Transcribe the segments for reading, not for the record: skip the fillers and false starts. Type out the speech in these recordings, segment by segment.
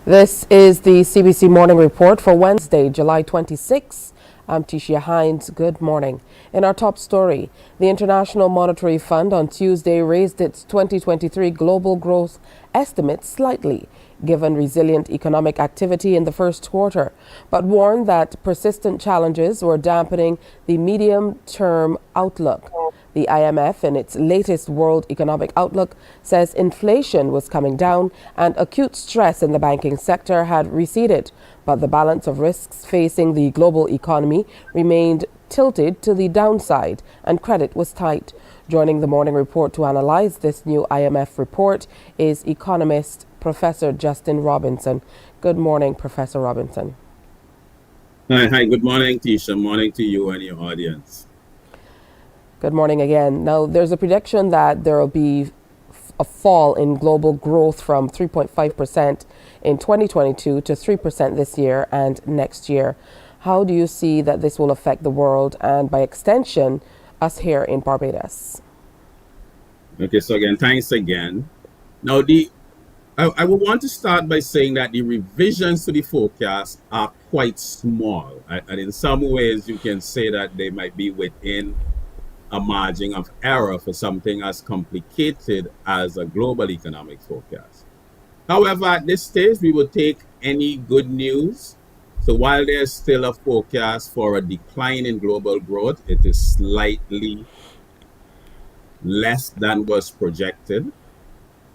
This is the CBC Morning Report for Wednesday, July 26. I'm Tisha Hines. Good morning. In our top story, the International Monetary Fund on Tuesday raised its 2023 global growth estimate slightly, given resilient economic activity in the first quarter, but warned that persistent challenges were dampening the medium-term outlook. The IMF, in its latest World Economic Outlook, says inflation was coming down and acute stress in the banking sector had receded, but the balance of risks facing the global economy remained tilted to the downside and credit was tight. Joining the morning report to analyze this new IMF report is economist Professor Justin Robinson. Good morning, Professor Robinson. Hi, good morning, Tisha. Morning to you and your audience. Good morning again. Now, there's a prediction that there will be a fall in global growth from 3.5% in 2022 to 3% this year and next year. How do you see that this will affect the world and, by extension, us here in Barbados? Okay, so again, thanks again. Now, I would want to start by saying that the revisions to the forecast are quite small. And in some ways, you can say that they might be within a margin of error for something as complicated as a global economic forecast. However, at this stage, we will take any good news. So while there's still a forecast for a decline in global growth, it is slightly less than was projected.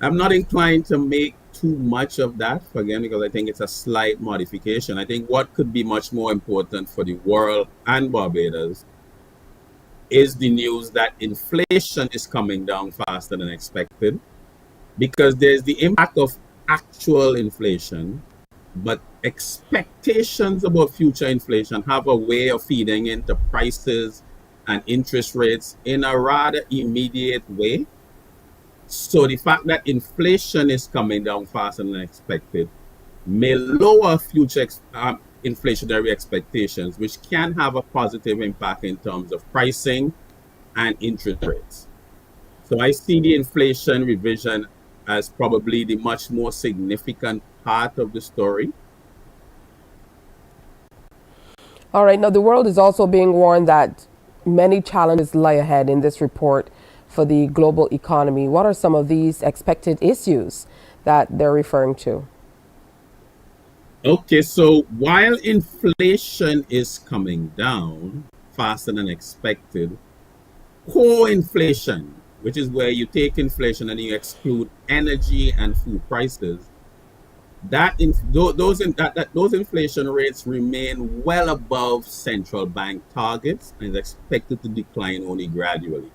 I'm not inclined to make too much of that, again, because I think it's a slight modification. I think what could be much more important for the world and Barbados is the news that inflation is coming down faster than expected, because there's the impact of actual inflation, but expectations about future inflation have a way of feeding into prices and interest rates in a rather immediate way. So the fact that inflation is coming down faster than expected may lower future inflationary expectations, which can have a positive impact in terms of pricing and interest rates. So I see the inflation revision as probably the much more significant part of the story. All right. Now, the world is also being warned that many challenges lie ahead in this report for the global economy. What are some of these expected issues that they're referring to? Okay, so while inflation is coming down faster than expected, core inflation, which is where you take inflation and you exclude energy and food prices, those inflation rates remain well above central bank targets and is expected to decline only gradually.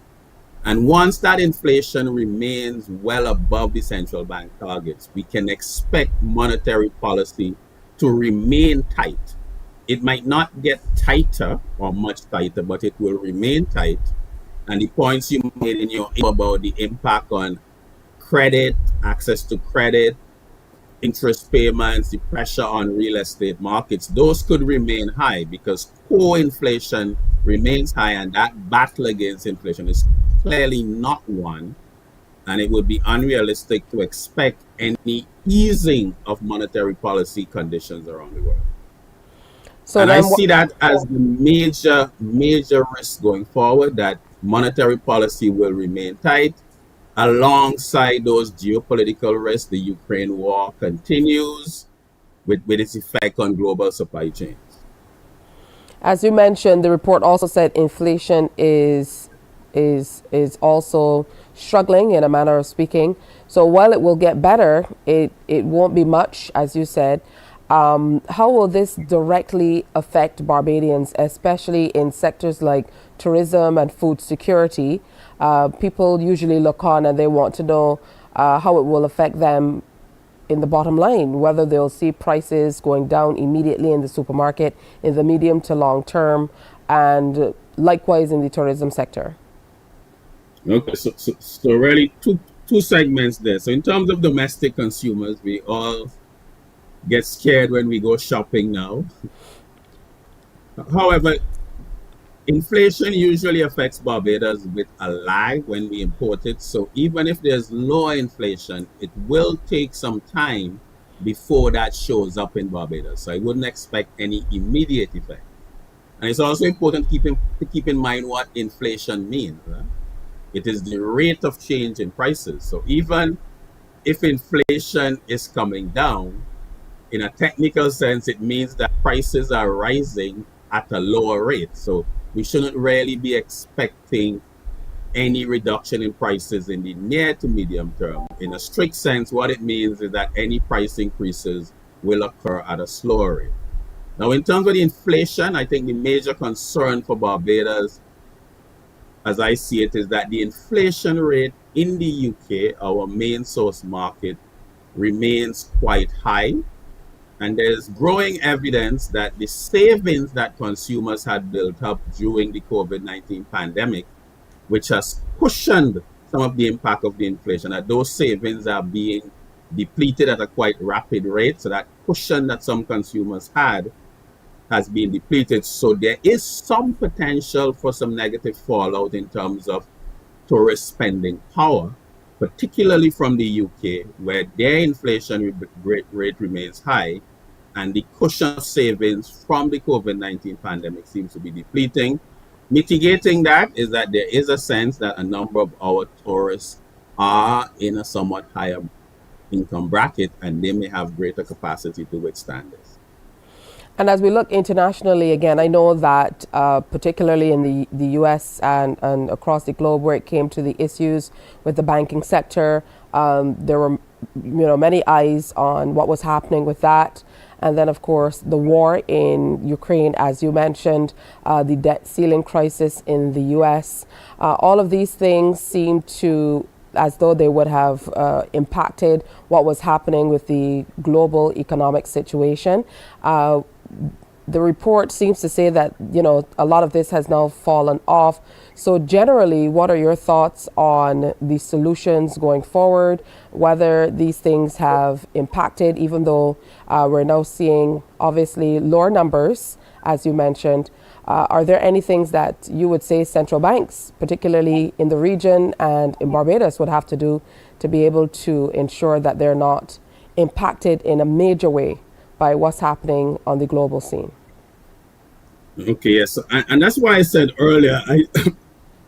And once that inflation remains well above the central bank targets, we can expect monetary policy to remain tight. It might not get tighter or much tighter, but it will remain tight. And the points you made in your about the impact on credit, access to credit, interest payments, the pressure on real estate markets, those could remain high because core inflation remains high, and that battle against inflation is clearly not one. And it would be unrealistic to expect any easing of monetary policy conditions around the world. So and I see that as the major risk going forward, that monetary policy will remain tight. Alongside those geopolitical risks, the Ukraine war continues with its effect on global supply chains. As you mentioned, the report also said inflation is also struggling, in a manner of speaking. So while it will get better, it won't be much, as you said. How will this directly affect Barbadians, especially in sectors like tourism and food security? People usually look on and they want to know how it will affect them in the bottom line, whether they'll see prices going down immediately in the supermarket in the medium to long term, and likewise in the tourism sector. Okay, so really two segments there. So in terms of domestic consumers, we all get scared when we go shopping now. However, inflation usually affects Barbados with a lag when we import it. So even if there's low inflation, it will take some time before that shows up in Barbados. So I wouldn't expect any immediate effect. And it's also important to keep in mind what inflation means. Right? It is the rate of change in prices. So even if inflation is coming down, in a technical sense, it means that prices are rising at a lower rate. So we shouldn't really be expecting any reduction in prices in the near to medium term. In a strict sense, what it means is that any price increases will occur at a slower rate. Now, in terms of the inflation, I think the major concern for Barbados, as I see it, is that the inflation rate in the UK, our main source market, remains quite high. And there's growing evidence that the savings that consumers had built up during the COVID-19 pandemic, which has cushioned some of the impact of the inflation, that those savings are being depleted at a quite rapid rate. So that cushion that some consumers had has been depleted. So there is some potential for some negative fallout in terms of tourist spending power, particularly from the UK, where their inflation rate remains high and the cushion of savings from the COVID-19 pandemic seems to be depleting. Mitigating that is that there is a sense that a number of our tourists are in a somewhat higher income bracket and they may have greater capacity to withstand this. And as we look internationally, again, I know that particularly in the US and across the globe where it came to the issues with the banking sector, there were many eyes on what was happening with that. And then, of course, the war in Ukraine, as you mentioned, the debt ceiling crisis in the US. All of these things seem to as though they would have impacted what was happening with the global economic situation. The report seems to say that, a lot of this has now fallen off. So generally, what are your thoughts on the solutions going forward, whether these things have impacted, even though we're now seeing obviously lower numbers, as you mentioned? Are there any things that you would say central banks, particularly in the region and in Barbados, would have to do to be able to ensure that they're not impacted in a major way by what's happening on the global scene? Okay, yes. And that's why I said earlier,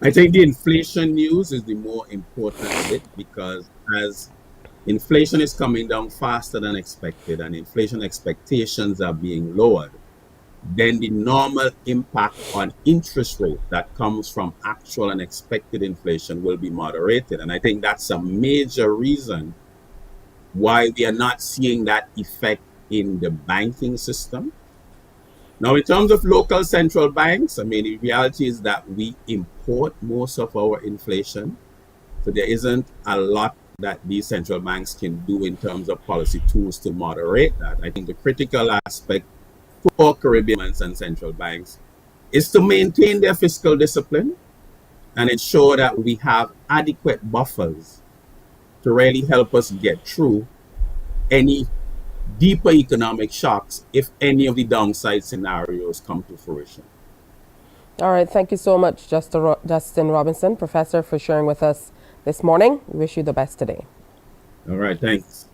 I think the inflation news is the more important bit because as inflation is coming down faster than expected and inflation expectations are being lowered, then the normal impact on interest rate that comes from actual and expected inflation will be moderated. And I think that's a major reason why we are not seeing that effect in the banking system. Now, in terms of local central banks, I mean, the reality is that we import most of our inflation. So there isn't a lot that these central banks can do in terms of policy tools to moderate that. I think the critical aspect for Caribbean and central banks is to maintain their fiscal discipline and ensure that we have adequate buffers to really help us get through any deeper economic shocks if any of the downside scenarios come to fruition. All right. Thank you so much, Justin Robinson, Professor, for sharing with us this morning. We wish you the best today. All right, thanks.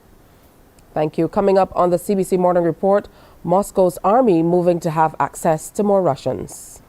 Thank you. Coming up on the CBC Morning Report, Moscow's army moving to have access to more Russians.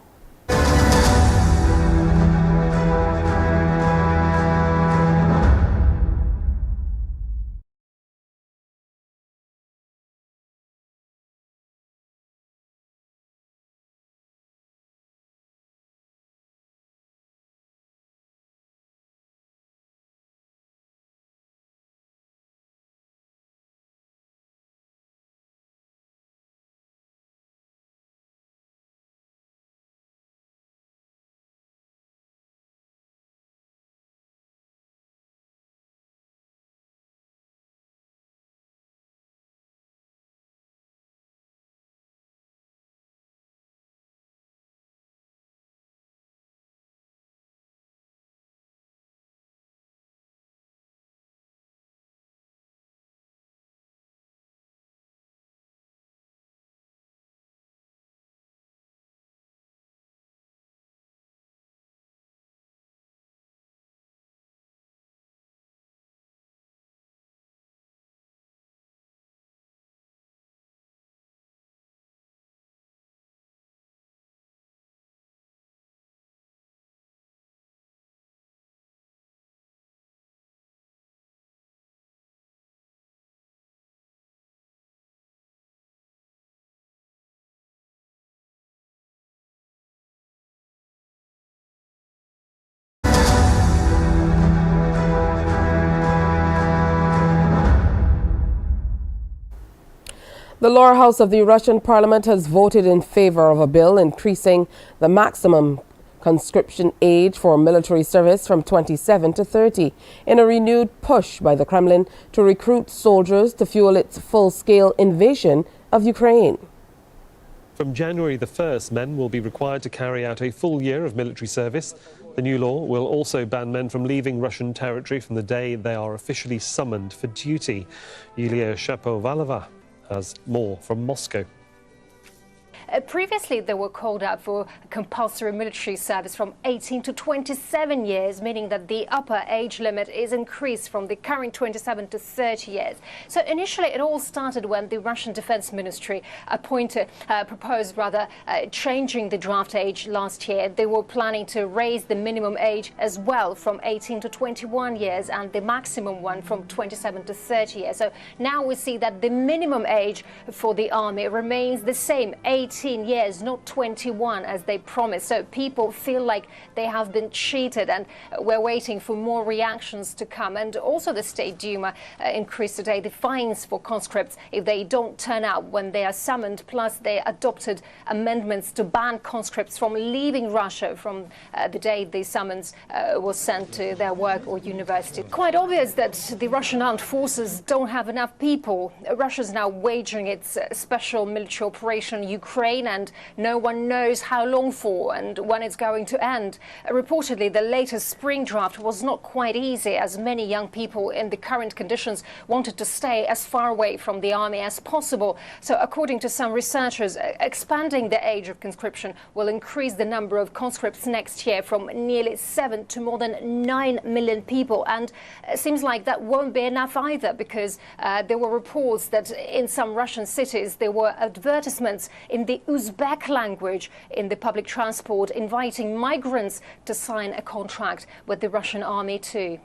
The lower house of the Russian parliament has voted in favor of a bill increasing the maximum conscription age for military service from 27 to 30 in a renewed push by the Kremlin to recruit soldiers to fuel its full-scale invasion of Ukraine. From January the 1st, men will be required to carry out a full year of military service. The new law will also ban men from leaving Russian territory from the day they are officially summoned for duty. Yulia Shapovalova has more from Moscow. Previously, they were called out for compulsory military service from 18 to 27 years, meaning that the upper age limit is increased from the current 27 to 30 years. So initially, it all started when the Russian Defense Ministry proposed changing the draft age last year. They were planning to raise the minimum age as well from 18 to 21 years and the maximum one from 27 to 30 years. So now we see that the minimum age for the army remains the same, 18 years, not 21 as they promised. So people feel like they have been cheated, and we're waiting for more reactions to come. And also the State Duma increased today the fines for conscripts if they don't turn out when they are summoned. Plus they adopted amendments to ban conscripts from leaving Russia from the day the summons was sent to their work or university. Quite obvious that the Russian armed forces don't have enough people. Russia's now waging its special military operation in Ukraine, and no one knows how long for and when it's going to end. Reportedly, the latest spring draft was not quite easy, as many young people in the current conditions wanted to stay as far away from the army as possible. So according to some researchers, expanding the age of conscription will increase the number of conscripts next year from nearly 7 to more than 9 million people. And it seems like that won't be enough either, because there were reports that in some Russian cities there were advertisements in the Uzbek language in the public transport inviting migrants to sign a contract with the Russian army too.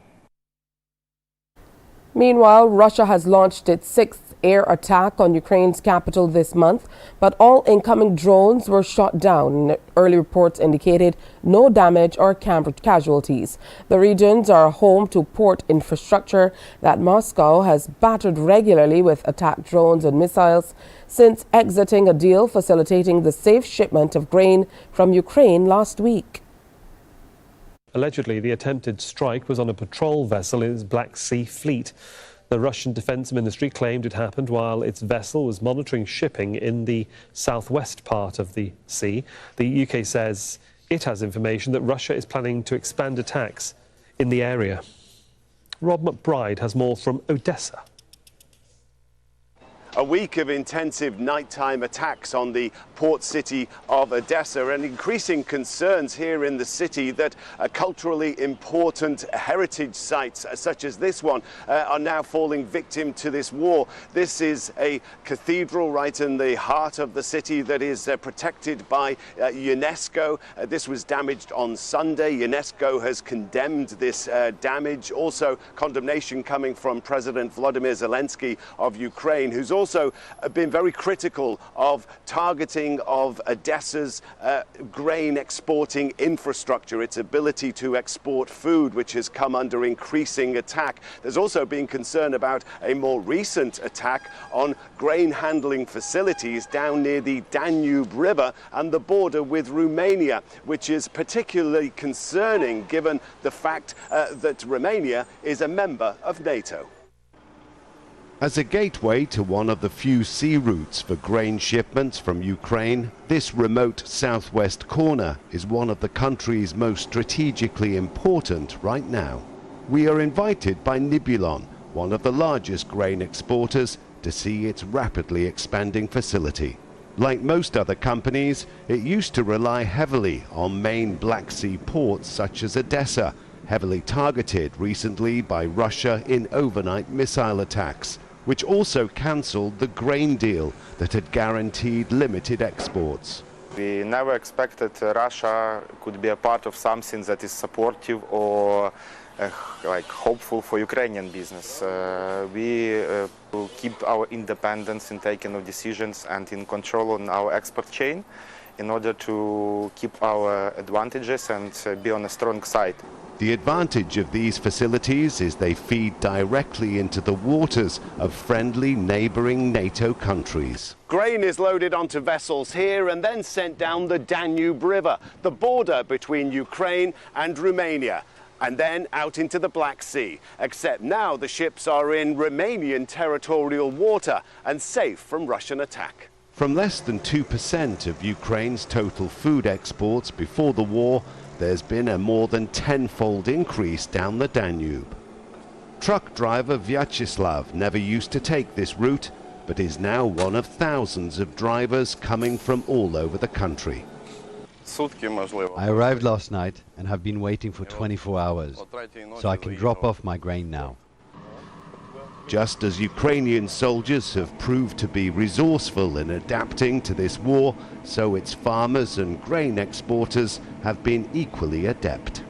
Meanwhile, Russia has launched its sixth air attack on Ukraine's capital this month, but all incoming drones were shot down. Early reports indicated no damage or casualties. The regions are home to port infrastructure that Moscow has battered regularly with attack drones and missiles since exiting a deal facilitating the safe shipment of grain from Ukraine last week. Allegedly, the attempted strike was on a patrol vessel in its Black Sea fleet. The Russian Defense Ministry claimed it happened while its vessel was monitoring shipping in the southwest part of the sea. The UK says it has information that Russia is planning to expand attacks in the area. Rob McBride has more from Odessa. A week of intensive nighttime attacks on the port city of Odessa, and increasing concerns here in the city that culturally important heritage sites such as this one are now falling victim to this war. This is a cathedral right in the heart of the city that is protected by UNESCO. This was damaged on Sunday. UNESCO has condemned this damage. Also, condemnation coming from President Volodymyr Zelensky of Ukraine, who's also been very critical of targeting of Odessa's grain exporting infrastructure, its ability to export food, which has come under increasing attack. There's also been concern about a more recent attack on grain handling facilities down near the Danube River and the border with Romania, which is particularly concerning given the fact that Romania is a member of NATO. As a gateway to one of the few sea routes for grain shipments from Ukraine, this remote southwest corner is one of the country's most strategically important right now. We are invited by Nibulon, one of the largest grain exporters, to see its rapidly expanding facility. Like most other companies, it used to rely heavily on main Black Sea ports such as Odessa, heavily targeted recently by Russia in overnight missile attacks, which also cancelled the grain deal that had guaranteed limited exports. We never expected Russia could be a part of something that is supportive or hopeful for Ukrainian business. We will keep our independence in taking of decisions and in control on our export chain. in order to keep our advantages and be on a strong side. The advantage of these facilities is they feed directly into the waters of friendly neighbouring NATO countries. Grain is loaded onto vessels here and then sent down the Danube River, the border between Ukraine and Romania, and then out into the Black Sea. Except now the ships are in Romanian territorial water and safe from Russian attack. From less than 2% of Ukraine's total food exports before the war, there's been a more than tenfold increase down the Danube. Truck driver Vyacheslav never used to take this route, but is now one of thousands of drivers coming from all over the country. I arrived last night and have been waiting for 24 hours, so I can drop off my grain now. Just as Ukrainian soldiers have proved to be resourceful in adapting to this war, so its farmers and grain exporters have been equally adept.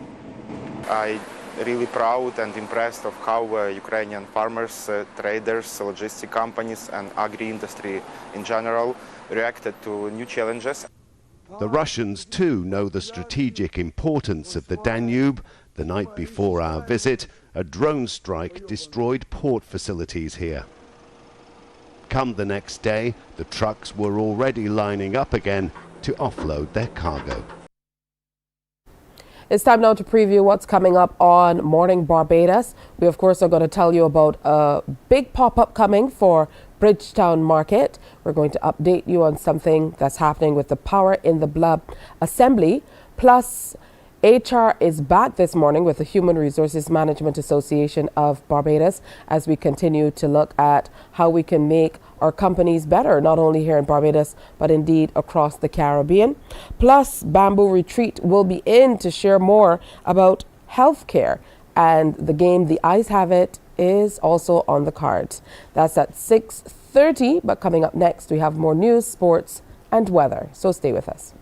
I'm really proud and impressed of how Ukrainian farmers, traders, logistic companies and agri-industry in general reacted to new challenges. The Russians too know the strategic importance of the Danube. The night before our visit, a drone strike destroyed port facilities here. Come the next day, the trucks were already lining up again to offload their cargo. It's time now to preview what's coming up on Morning Barbados. We, of course, are going to tell you about a big pop-up coming for Bridgetown Market. We're going to update you on something that's happening with the Power in the Blood Assembly. Plus, HR is back this morning with the Human Resources Management Association of Barbados as we continue to look at how we can make our companies better, not only here in Barbados, but indeed across the Caribbean. Plus, Bamboo Retreat will be in to share more about healthcare, and the game The Eyes Have It is also on the cards. That's at 6:30, but coming up next, we have more news, sports, and weather. So stay with us.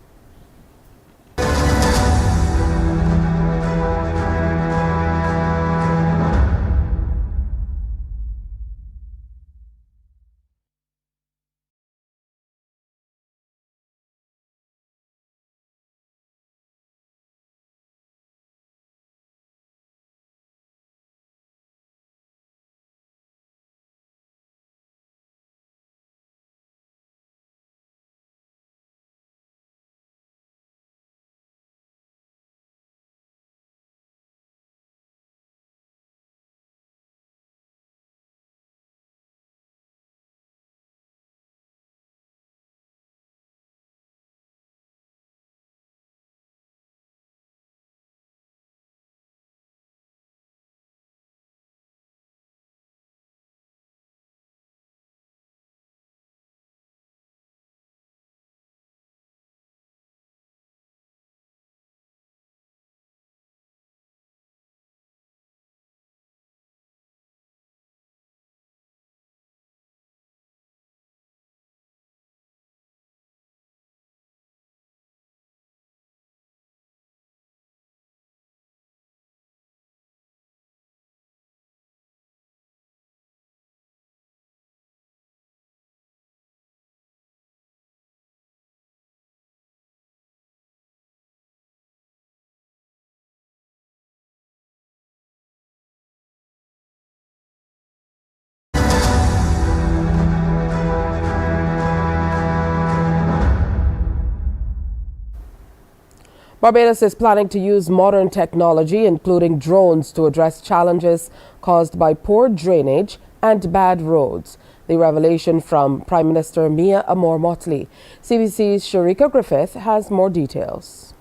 Barbados is planning to use modern technology, including drones, to address challenges caused by poor drainage and bad roads. The revelation from Prime Minister Mia Amor-Motley. CBC's Sharika Griffith has more details.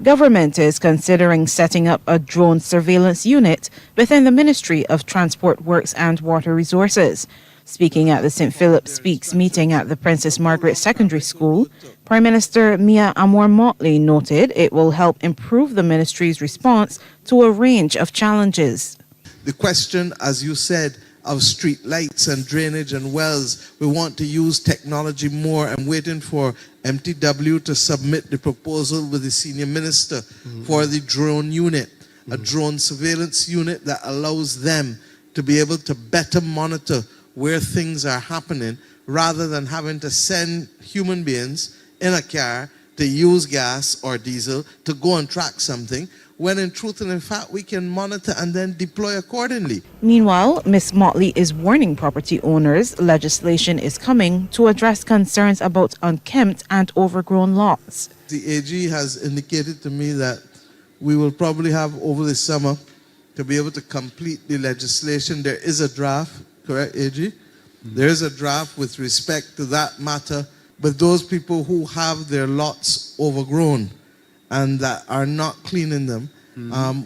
Government is considering setting up a drone surveillance unit within the Ministry of Transport Works and Water Resources. Speaking at the St. Philip Speaks meeting at the Princess Margaret Secondary School, Prime Minister Mia Amor-Motley noted it will help improve the ministry's response to a range of challenges. The question, as you said, of street lights and drainage and wells, we want to use technology more. I'm waiting for MTW to submit the proposal with the senior minister for the drone unit, a drone surveillance unit that allows them to be able to better monitor where things are happening rather than having to send human beings in a car to use gas or diesel to go and track something, when in truth and in fact we can monitor and then deploy accordingly. Meanwhile, Ms. Motley is warning property owners legislation is coming to address concerns about unkempt and overgrown lots. The AG has indicated to me that we will probably have over the summer to be able to complete the legislation. There is a draft, correct, AG? There is a draft with respect to that matter, but those people who have their lots overgrown and that are not cleaning them,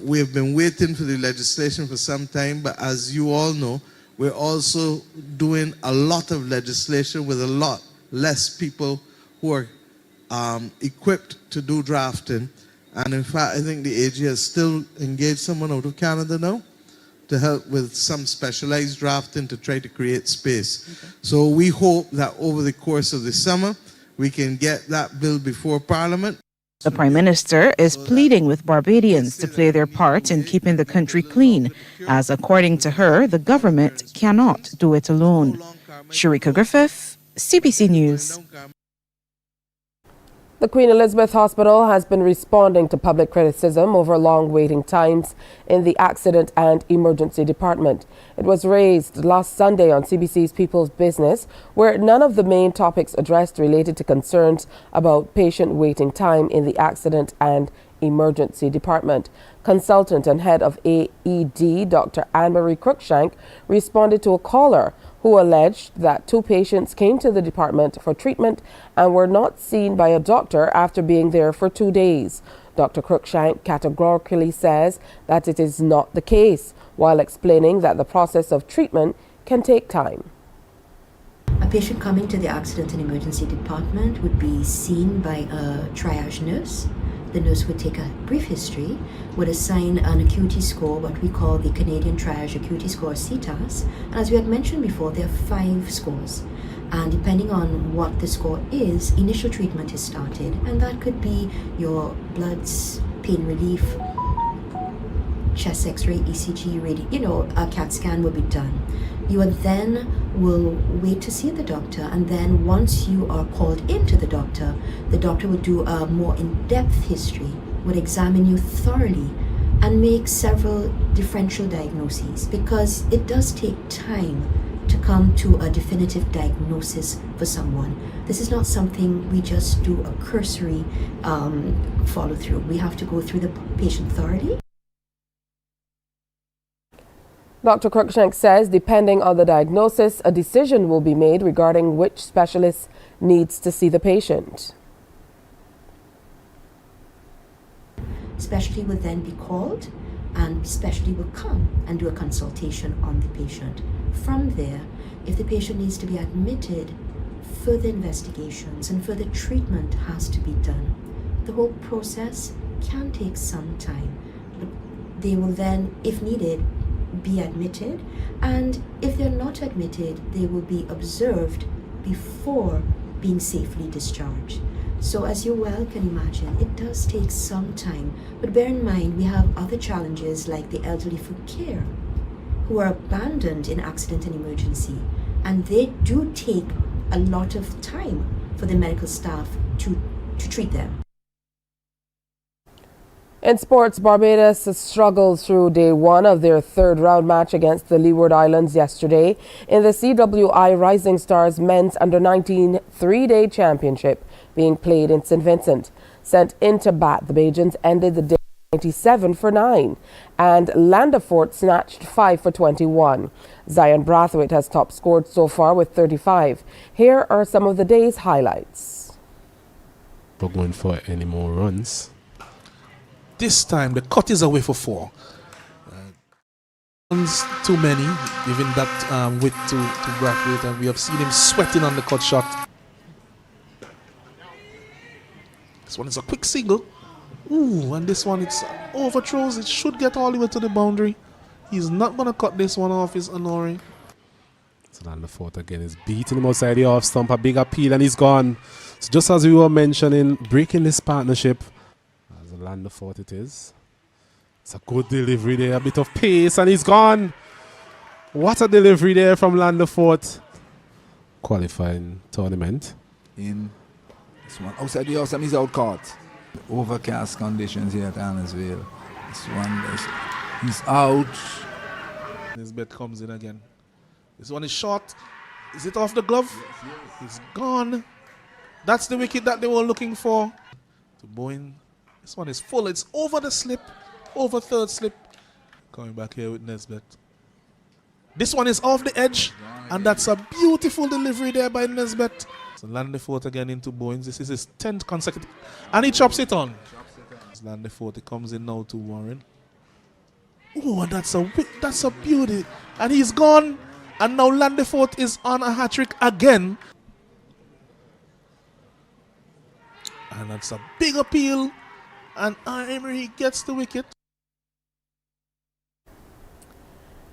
we have been waiting for the legislation for some time, but as you all know, we're also doing a lot of legislation with a lot less people who are equipped to do drafting. And in fact, I think the AG has still engaged someone out of Canada now to help with some specialized drafting to try to create space. Okay. So we hope that over the course of the summer, we can get that bill before Parliament. The Prime Minister is pleading with Barbadians to play their part in keeping the country clean, as according to her, the government cannot do it alone. Sharika Griffith, CBC News. The Queen Elizabeth Hospital has been responding to public criticism over long waiting times in the Accident and Emergency Department. It was raised last Sunday on CBC's People's Business, where none of the main topics addressed related to concerns about patient waiting time in the Accident and Emergency Department. Consultant and head of AED, Dr. Anne-Marie Cruikshank, responded to a caller who alleged that 2 patients came to the department for treatment and were not seen by a doctor after being there for 2 days. Dr. Cruikshank categorically says that it is not the case, while explaining that the process of treatment can take time. A patient coming to the Accident and Emergency Department would be seen by a triage nurse. The nurse would take a brief history, would assign an acuity score, what we call the Canadian Triage Acuity Score, CTAS. And as we had mentioned before, there are 5 scores. And depending on what the score is, initial treatment is started. And that could be your bloods, pain relief, chest x-ray, ECG, a CAT scan will be done. You then will wait to see the doctor, and then once you are called into the doctor will do a more in-depth history, would examine you thoroughly and make several differential diagnoses, because it does take time to come to a definitive diagnosis for someone. This is not something we just do a cursory follow through. We have to go through the patient thoroughly. Dr. Cruikshank says depending on the diagnosis, a decision will be made regarding which specialist needs to see the patient. Specialty will then be called, and specialty will come and do a consultation on the patient. From there, if the patient needs to be admitted, further investigations and further treatment has to be done. The whole process can take some time. They will then, if needed, be admitted, and if they're not admitted, they will be observed before being safely discharged. So as you well can imagine, it does take some time, but bear in mind we have other challenges like the elderly for care who are abandoned in accident and emergency, and they do take a lot of time for the medical staff to treat them. In sports, Barbados struggled through day 1 of their 3rd round match against the Leeward Islands yesterday in the CWI Rising Stars Men's Under-19 3-day championship being played in St. Vincent. Sent into bat, the Bajans ended the day 97 for 9, and Landafort snatched 5 for 21. Zion Brathwaite has top scored so far with 35. Here are some of the day's highlights. We're going for any more runs. This time the cut is away for 4. Too many, giving that width to Brathwaite, and we have seen him sweating on the cut shot. This one is a quick single. Ooh, and this one it's overthrows. It should get all the way to the boundary. He's not going to cut this one off, is Honore. So Landafort again is beating him outside the off stump. A big appeal and he's gone. So just as we were mentioning, breaking this partnership. Landafort it is. It's a good delivery there, a bit of pace, and he's gone. What a delivery there from Landafort. Qualifying tournament. In This one outside the house, he's out caught. Overcast conditions here at Annesville. This one, he's out. This bet comes in again. This one is short. Is it off the glove? It's gone. That's the wicket that they were looking for. To Bowen. This one is full. It's over the slip. Over third slip. Coming back here with Nesbitt. This one is off the edge. And that's a beautiful delivery there by Nesbitt. So Landefort again into Bowens. This is his 10th consecutive. And he chops it on. Landefort, it comes in now to Warren. Oh, and that's a beauty. And he's gone. And now Landefort is on a hat-trick again. And that's a big appeal. And Emery gets the wicket.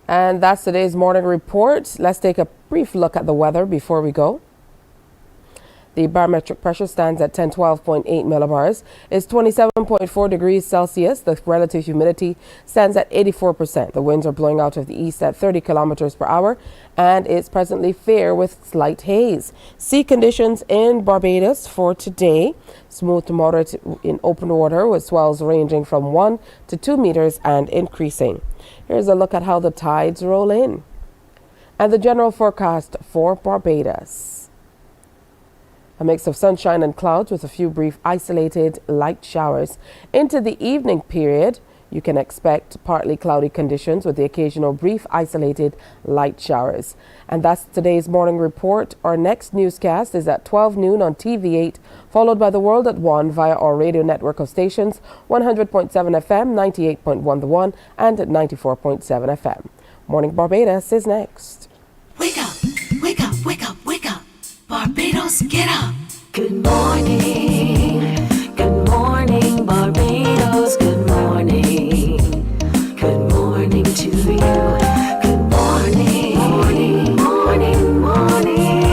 And that's today's morning report. Let's take a brief look at the weather before we go. The barometric pressure stands at 1012.8 millibars. It's 27.4 degrees Celsius. The relative humidity stands at 84%. The winds are blowing out of the east at 30 kilometers per hour, and it's presently fair with slight haze. Sea conditions in Barbados for today: smooth to moderate in open water with swells ranging from 1 to 2 meters and increasing. Here's a look at how the tides roll in and the general forecast for Barbados. A mix of sunshine and clouds with a few brief isolated light showers. Into the evening period, you can expect partly cloudy conditions with the occasional brief isolated light showers. And that's today's morning report. Our next newscast is at 12 noon on TV8, followed by The World at 1 via our radio network of stations, 100.7 FM, 98.1 The One, and 94.7 FM. Morning Barbados is next. Wake up, wake up, wake up, wake up. Barbados, get up. Good morning. Good morning, Barbados. Good morning. Good morning to you. Good morning. Morning, morning, morning.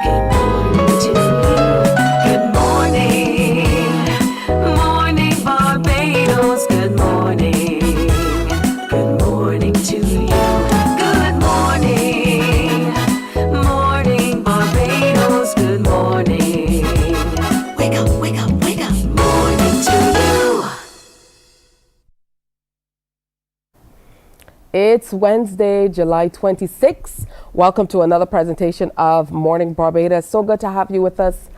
Good morning to you. Good morning. Morning, Barbados. Good morning. Good morning to you. Good morning. Morning, Barbados, good morning. Wake up, wake up, wake up. Morning to you. It's Wednesday, July 26th. Welcome to another presentation of Morning Barbados. So good to have you with us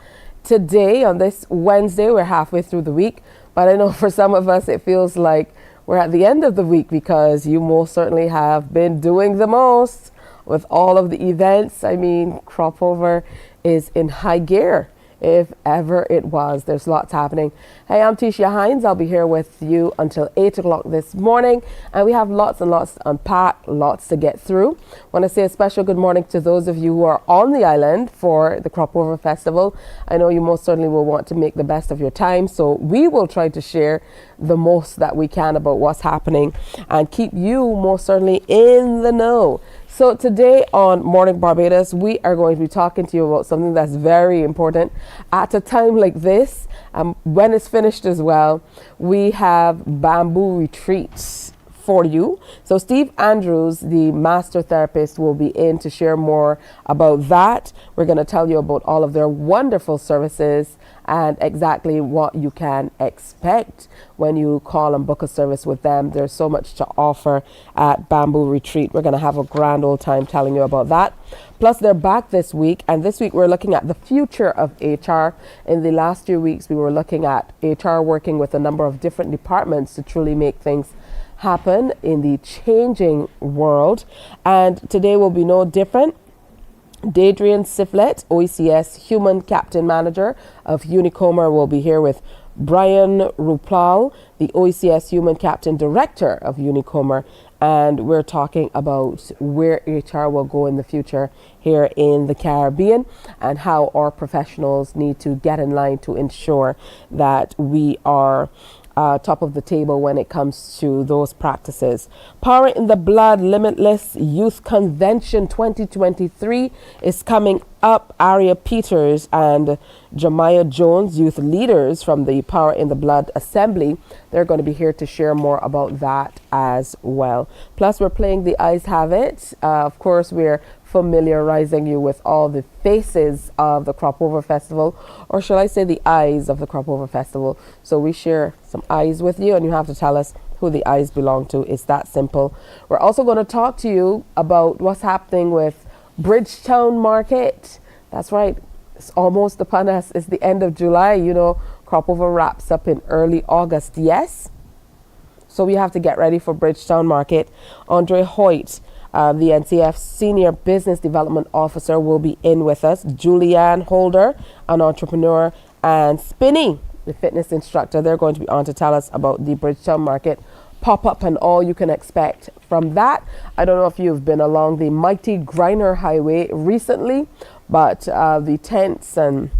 today on this Wednesday. We're halfway through the week, but I know for some of us it feels like we're at the end of the week because you most certainly have been doing the most with all of the events. I mean, Cropover is in high gear, if ever it was. There's lots happening. Hey, I'm Tisha Hines. I'll be here with you until 8 o'clock this morning. And we have lots and lots to unpack, lots to get through. I want to say a special good morning to those of you who are on the island for the Cropover Festival. I know you most certainly will want to make the best of your time. So we will try to share the most that we can about what's happening and keep you most certainly in the know. So today on Morning Barbados, we are going to be talking to you about something that's very important at a time like this. When it's finished as well, we have bamboo retreats for you. So Steve Andrews, the master therapist, will be in to share more about that. We're going to tell you about all of their wonderful services and exactly what you can expect when you call and book a service with them. There's so much to offer at Bamboo Retreat. We're going to have a grand old time telling you about that. Plus, they're back this week, and this week we're looking at the future of HR. In the last few weeks, we were looking at HR working with a number of different departments to truly make things happen in the changing world. And today will be no different. Dadrian Siflet, OECS Human Captain Manager of Unicomer, will be here with Brian Ruplal, the OECS Human Captain Director of Unicomer, and we're talking about where HR will go in the future here in the Caribbean and how our professionals need to get in line to ensure that we are top of the table when it comes to those practices. Power in the Blood Limitless Youth Convention 2023 is coming up. Aria Peters and Jemiah Jones, youth leaders from the Power in the Blood Assembly, they're going to be here to share more about that as well. Plus, we're playing The Eyes Have It. Of course, we're familiarizing you with all the faces of the Cropover Festival, or shall I say the eyes of the Cropover Festival. So we share some eyes with you, and you have to tell us who the eyes belong to. It's that simple. We're also going to talk to you about what's happening with Bridgetown Market. That's right. It's almost upon us. It's the end of July. You know, Cropover wraps up in early August. Yes? So we have to get ready for Bridgetown Market. Andre Hoyt, the NCF Senior Business Development Officer, will be in with us. Julianne Holder, an entrepreneur, and Spinny, the fitness instructor. They're going to be on to tell us about the Bridgetown Market pop-up and all you can expect from that. I don't know if you've been along the mighty Griner Highway recently, but the tents and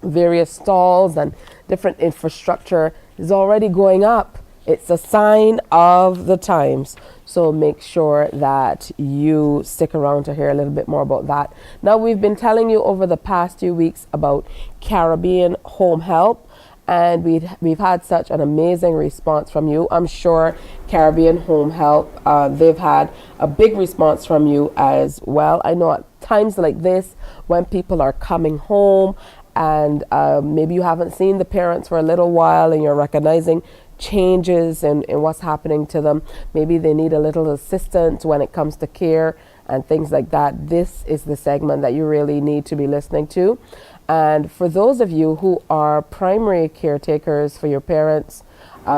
various stalls and different infrastructure is already going up. It's a sign of the times. So make sure that you stick around to hear a little bit more about that. Now, we've been telling you over the past few weeks about Caribbean Home Help, and we've had such an amazing response from you. I'm sure Caribbean Home Help, they've had a big response from you as well. I know at times like this, when people are coming home and maybe you haven't seen the parents for a little while and you're recognizing changes in what's happening to them. Maybe they need a little assistance when it comes to care and things like that. This is the segment that you really need to be listening to. And for those of you who are primary caretakers for your parents,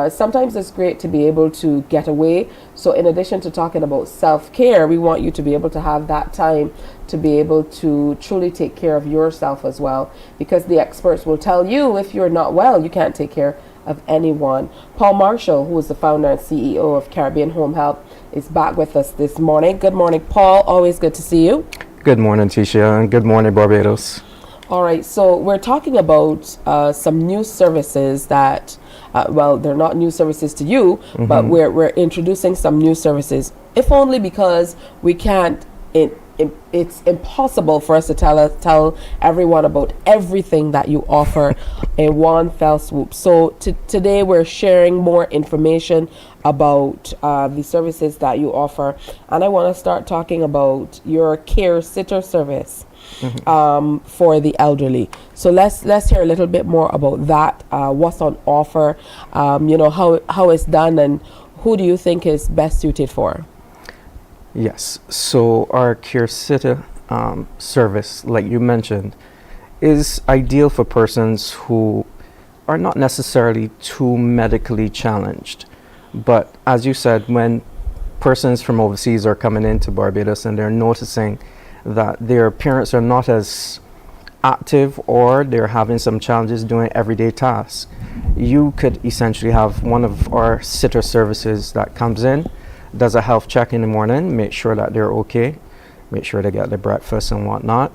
sometimes it's great to be able to get away. So in addition to talking about self-care, we want you to be able to have that time to be able to truly take care of yourself as well, because the experts will tell you if you're not well, you can't take care of anyone. Paul Marshall, who is the founder and CEO of Caribbean Home Help, is back with us this morning. Good morning, Paul. Always good to see you. Good morning, Tisha, and good morning, Barbados. All right, so we're talking about some new services that, well, they're not new services to you, but we're introducing some new services, if only because we can't, it's impossible for us to tell everyone about everything that you offer in one fell swoop. So today we're sharing more information about the services that you offer, and I want to start talking about your care sitter service for the elderly. So let's hear a little bit more about that. What's on offer? You know, how it's done, and who do you think is best suited for? Yes, so our care sitter service, like you mentioned, is ideal for persons who are not necessarily too medically challenged. But as you said, when persons from overseas are coming into Barbados and they're noticing that their parents are not as active or they're having some challenges doing everyday tasks, you could essentially have one of our sitter services that comes in, does a health check in the morning, make sure that they're okay, make sure they get their breakfast and whatnot,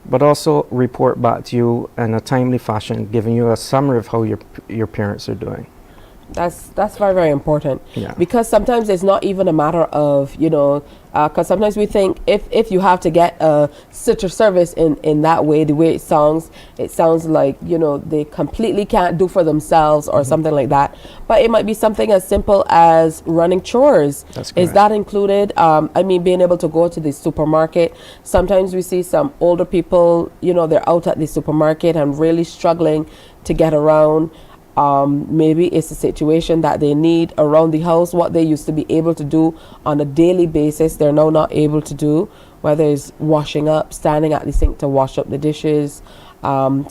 but also report back to you in a timely fashion, giving you a summary of how your parents are doing. That's very, very important. Yeah. Because sometimes it's not even a matter of, you know, because sometimes we think if you have to get a sitter service in that way, the way it sounds like, you know, they completely can't do for themselves or something like that. But it might be something as simple as running chores. That's correct. Is that included? I mean, being able to go to the supermarket. Sometimes we see some older people, you know, they're out at the supermarket and really struggling to get around. Maybe it's a situation that they need around the house, what they used to be able to do on a daily basis, they're now not able to do, whether it's washing up, standing at the sink to wash up the dishes,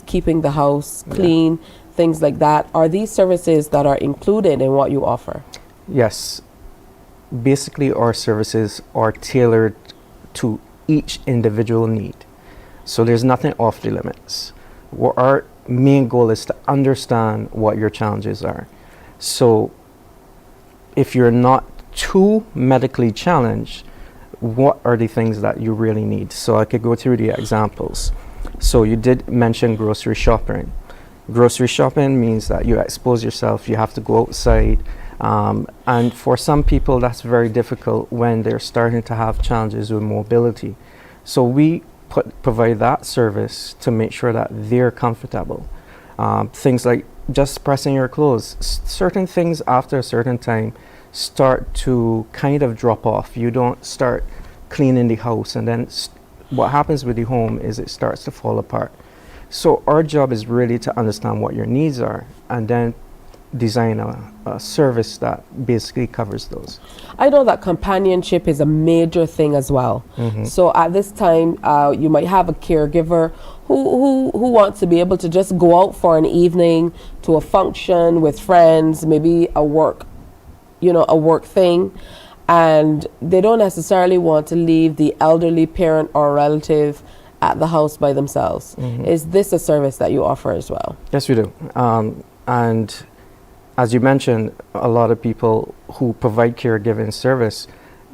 keeping the house clean, things like that. Are these services that are included in what you offer? Yes. Basically, our services are tailored to each individual need. So there's nothing off the limits. Our main goal is to understand what your challenges are. So if you're not too medically challenged, what are the things that you really need? So I could go through the examples. So you did mention grocery shopping. Grocery shopping means that you expose yourself, you have to go outside, and for some people that's very difficult when they're starting to have challenges with mobility. So we provide that service to make sure that they're comfortable. Things like just pressing your clothes. Certain things after a certain time start to kind of drop off. You don't start cleaning the house, and then what happens with the home is it starts to fall apart. So our job is really to understand what your needs are and then design a service that basically covers those. I know that companionship is a major thing as well. So at this time, you might have a caregiver who wants to be able to just go out for an evening to a function with friends, maybe a work thing, and they don't necessarily want to leave the elderly parent or relative at the house by themselves. Is this a service that you offer as well? Yes, we do. And as you mentioned, a lot of people who provide caregiving service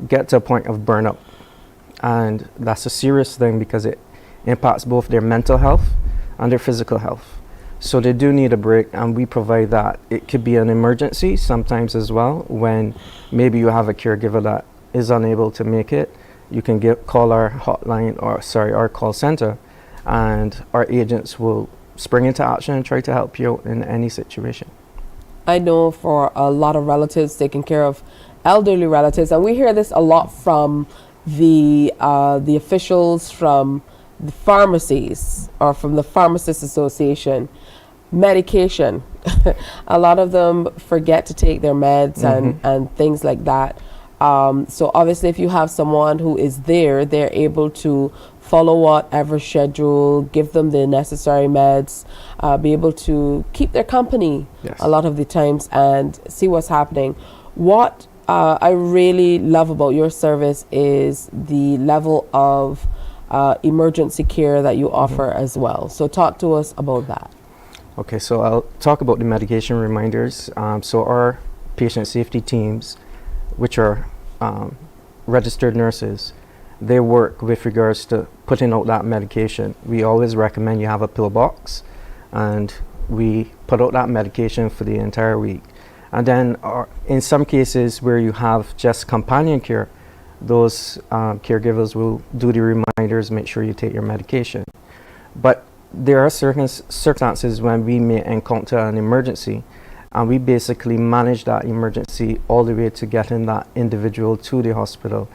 get to a point of burnout. And that's a serious thing because it impacts both their mental health and their physical health. So they do need a break, and we provide that. It could be an emergency sometimes as well, when maybe you have a caregiver that is unable to make it. You can call our hotline, our call center, and our agents will spring into action and try to help you out in any situation. I know for a lot of relatives taking care of elderly relatives, and we hear this a lot from the officials from the pharmacies or from the Pharmacists Association. Medication. A lot of them forget to take their meds and things like that. So obviously if you have someone who is there, they're able to follow whatever schedule, give them the necessary meds, be able to keep their company a lot of the times and see what's happening. What I really love about your service is the level of emergency care that you offer as well. So talk to us about that. Okay, so I'll talk about the medication reminders. So our patient safety teams, which are registered nurses, they work with regards to putting out that medication. We always recommend you have a pill box, and we put out that medication for the entire week. And then in some cases where you have just companion care, those caregivers will do the reminders, make sure you take your medication. But there are certain circumstances when we may encounter an emergency, and we basically manage that emergency all the way to getting that individual to the hospital.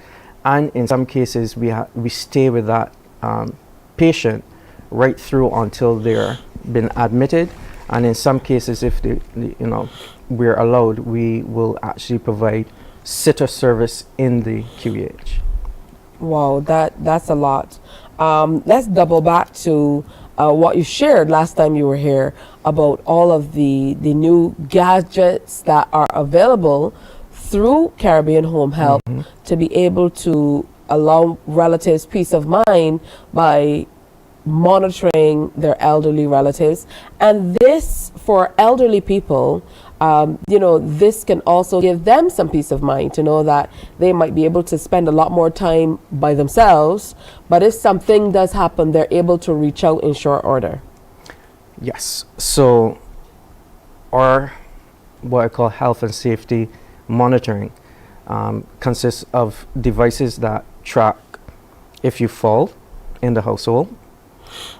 And in some cases, we stay with that patient right through until they're been admitted. And in some cases, if we're allowed, we will actually provide sitter service in the QEH. Wow, that's a lot. Let's double back to what you shared last time you were here about all of the new gadgets that are available through Caribbean Home Help to be able to allow relatives peace of mind by monitoring their elderly relatives. And this, for elderly people, this can also give them some peace of mind to know that they might be able to spend a lot more time by themselves, but if something does happen, they're able to reach out in short order. Yes. So our what I call health and safety monitoring consists of devices that track if you fall in the household,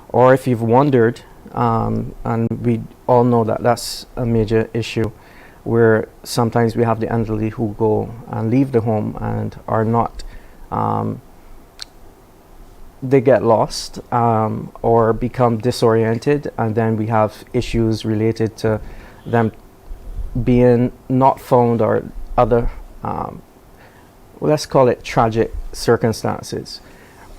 or if you've wandered, and we all know that that's a major issue, where sometimes we have the elderly who go and leave the home and are not, they get lost or become disoriented, and then we have issues related to them being not found or other, let's call it tragic circumstances.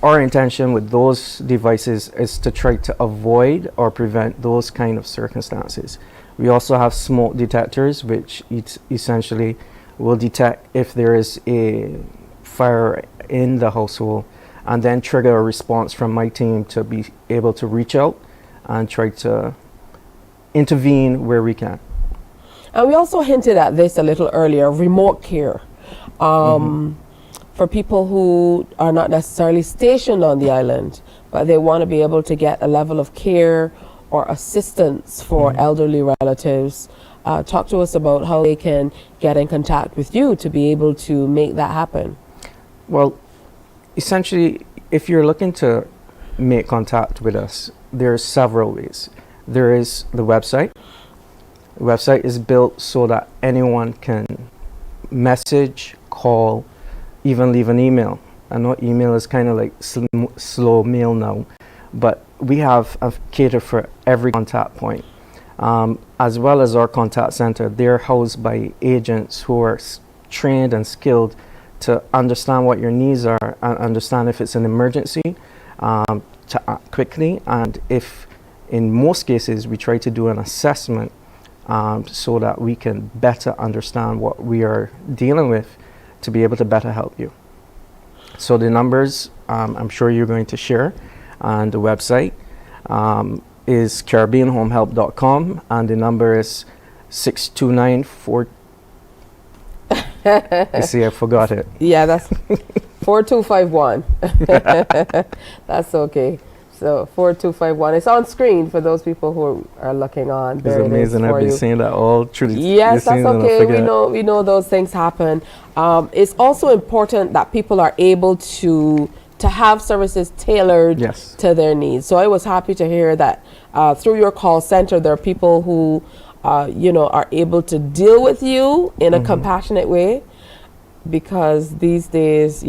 Our intention with those devices is to try to avoid or prevent those kind of circumstances. We also have smoke detectors, which essentially will detect if there is a fire in the household, and then trigger a response from my team to be able to reach out and try to intervene where we can. And we also hinted at this a little earlier, remote care. For people who are not necessarily stationed on the island, but they want to be able to get a level of care or assistance for elderly relatives. Talk to us about how they can get in contact with you to be able to make that happen. Well, essentially, if you're looking to make contact with us, there's several ways. There is the website. The website is built so that anyone can message, call, even leave an email. I know email is kind of like slow mail now, but we have a cater for every contact point. As well as our contact center, they're housed by agents who are trained and skilled to understand what your needs are and understand if it's an emergency, to act quickly, and if in most cases we try to do an assessment so that we can better understand what we are dealing with to be able to better help you. So the numbers I'm sure you're going to share, and the website is CaribbeanHomeHelp.com, and the number is 629-4. You see, I forgot it. Yeah, that's 4251. That's okay. So 4251. It's on screen for those people who are looking on. It's amazing. I've been saying that all through. Yes, that's okay. We know those things happen. It's also important that people are able to have services tailored to their needs. So I was happy to hear that through your call center, there are people who are able to deal with you in a compassionate way, because these days,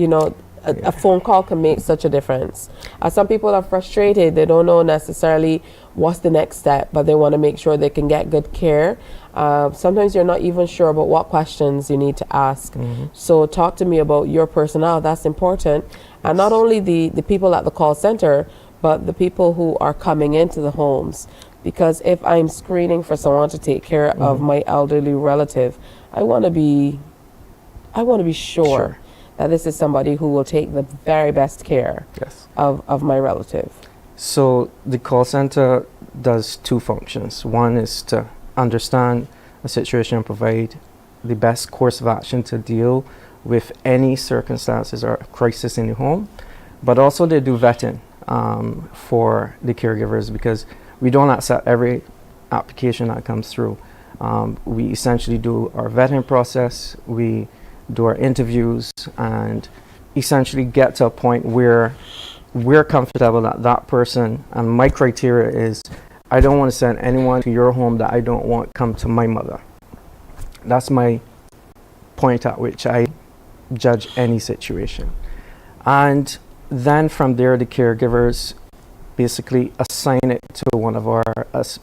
a phone call can make such a difference. Some people are frustrated. They don't know necessarily what's the next step, but they want to make sure they can get good care. Sometimes you're not even sure about what questions you need to ask. So talk to me about your personnel. That's important. And not only the people at the call center, but the people who are coming into the homes. Because if I'm screening for someone to take care of my elderly relative, I want to be sure that this is somebody who will take the very best care of my relative. So the call center does two functions. One is to understand a situation and provide the best course of action to deal with any circumstances or crisis in the home, but also they do vetting for the caregivers, because we don't accept every application that comes through. We essentially do our vetting process, we do our interviews, and essentially get to a point where we're comfortable that that person, and my criteria is, I don't want to send anyone to your home that I don't want come to my mother. That's my point at which I judge any situation. And then from there, the caregivers basically assign it to one of our,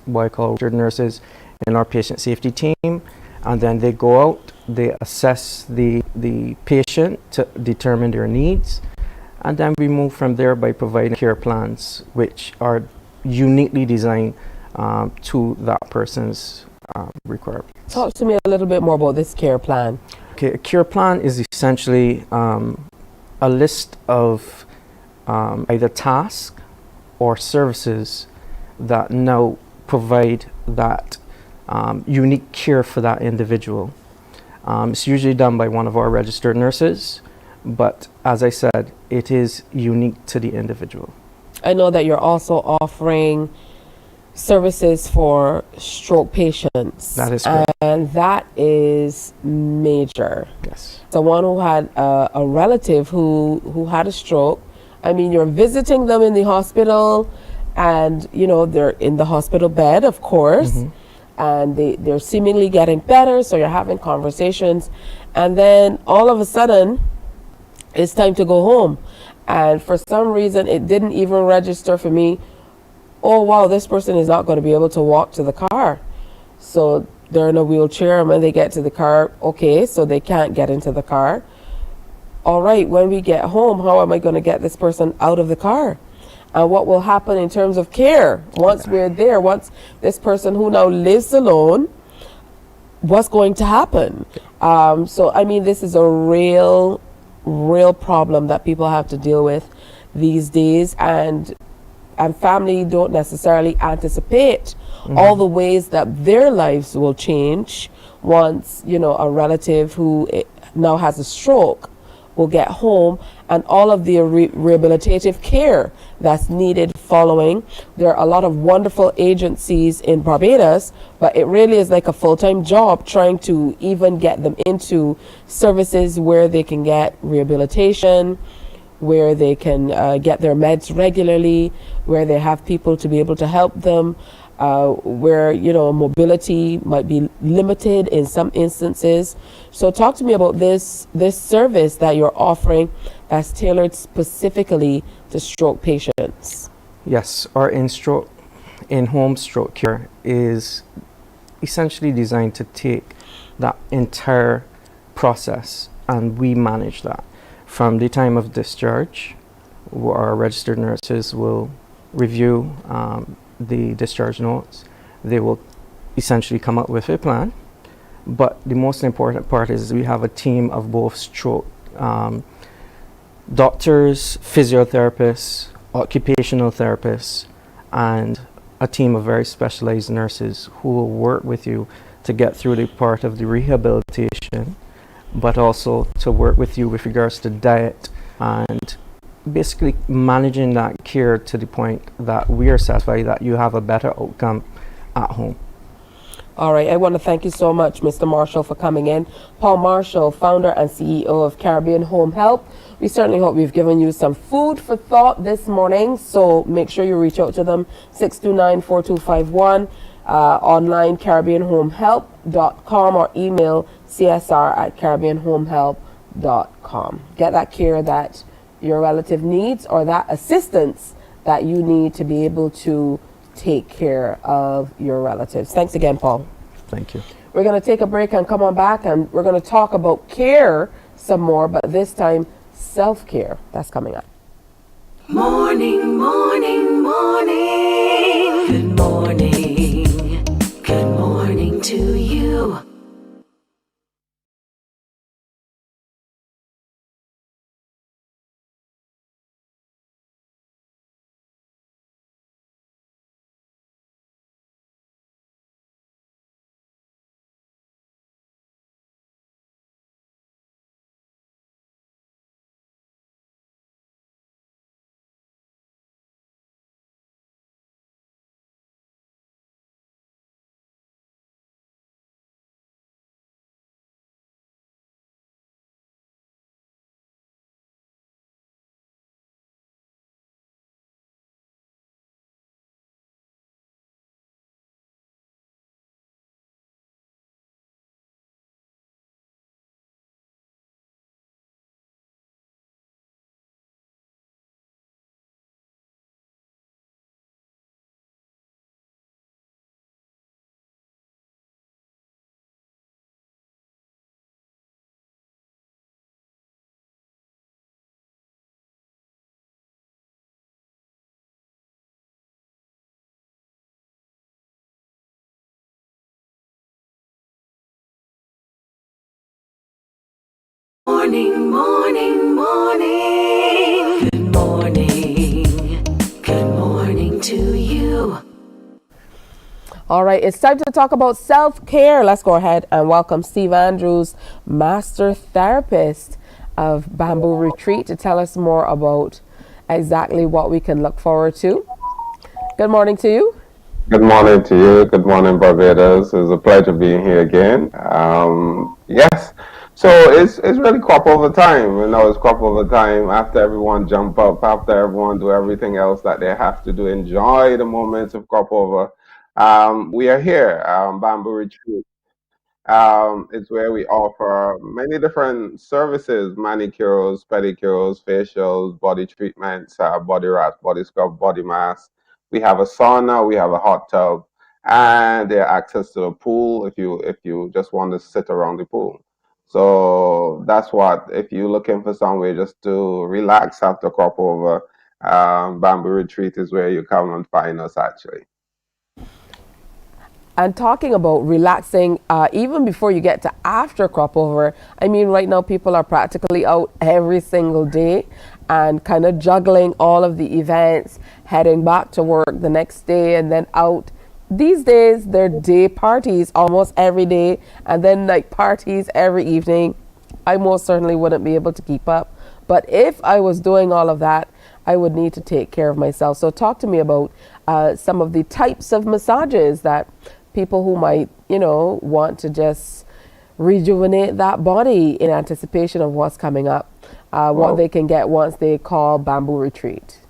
what I call registered nurses in our patient safety team, and then they go out, they assess the patient to determine their needs, and then we move from there by providing care plans which are uniquely designed to that person's requirements. Talk to me a little bit more about this care plan. Okay, a care plan is essentially a list of either tasks or services that now provide that unique care for that individual. It's usually done by one of our registered nurses, but as I said, it is unique to the individual. I know that you're also offering services for stroke patients. That is correct. And that is major. Yes. Someone who had a relative who had a stroke. I mean, you're visiting them in the hospital, and they're in the hospital bed, of course, and they're seemingly getting better, so you're having conversations, and then all of a sudden it's time to go home, and for some reason it didn't even register for me, oh wow, this person is not going to be able to walk to the car. So they're in a wheelchair, and when they get to the car, okay, so they can't get into the car. All right, when we get home, how am I going to get this person out of the car? And what will happen in terms of care once we're there, once this person who now lives alone, what's going to happen? So, I mean, this is a real problem that people have to deal with these days, and family don't necessarily anticipate all the ways that their lives will change once, a relative who now has a stroke will get home, and all of the rehabilitative care that's needed following. There are a lot of wonderful agencies in Barbados, but it really is like a full-time job trying to even get them into services where they can get rehabilitation, where they can get their meds regularly, where they have people to be able to help them, where, you know, mobility might be limited in some instances. So talk to me about this service that you're offering that's tailored specifically to stroke patients. Yes, our in-home stroke care is essentially designed to take that entire process, and we manage that. From the time of discharge, our registered nurses will review the discharge notes. They will essentially come up with a plan. But the most important part is we have a team of both stroke doctors, physiotherapists, occupational therapists, and a team of very specialized nurses who will work with you to get through the part of the rehabilitation, but also to work with you with regards to diet and basically managing that care to the point that we are satisfied that you have a better outcome at home. All right, I want to thank you so much, Mr. Marshall, for coming in. Paul Marshall, founder and CEO of Caribbean Home Help. We certainly hope we've given you some food for thought this morning, so make sure you reach out to them, 629-4251, online caribbeanhomehelp.com, or email csr@caribbeanhomehelp.com. Get that care that your relative needs, or that assistance that you need to be able to take care of your relatives. Thanks again, Paul. Thank you. We're going to take a break and come on back, and we're going to talk about care some more, but this time self-care. That's coming up. Morning, morning, morning. Good morning. Good morning to you. Morning, morning, morning. Good morning. Good morning to you. All right, it's time to talk about self-care. Let's go ahead and welcome Steve Andrews, Master Therapist of Bamboo Retreat, to tell us more about exactly what we can look forward to. Good morning to you. Good morning to you. Good morning, Barbados. It's a pleasure being here again. Yes. So it's really Cropover time. You know, it's Cropover time. After everyone jump up, after everyone do everything else that they have to do, enjoy the moments of Cropover. We are here, Bamboo Retreat. It's where we offer many different services: manicures, pedicures, facials, body treatments, body wrap, body scrub, body mask. We have a sauna, we have a hot tub, and there's access to a pool if you just want to sit around the pool. So that's what, if you're looking for somewhere just to relax after crop over, Bamboo Retreat is where you come and find us actually. And talking about relaxing, even before you get to after Cropover, I mean, right now people are practically out every single day and kind of juggling all of the events, heading back to work the next day and then out. These days, they're day parties almost every day, and then like parties every evening. I most certainly wouldn't be able to keep up. But if I was doing all of that, I would need to take care of myself. So talk to me about some of the types of massages that people who might, you know, want to just rejuvenate that body in anticipation of what's coming up. what they can get once they call Bamboo Retreat?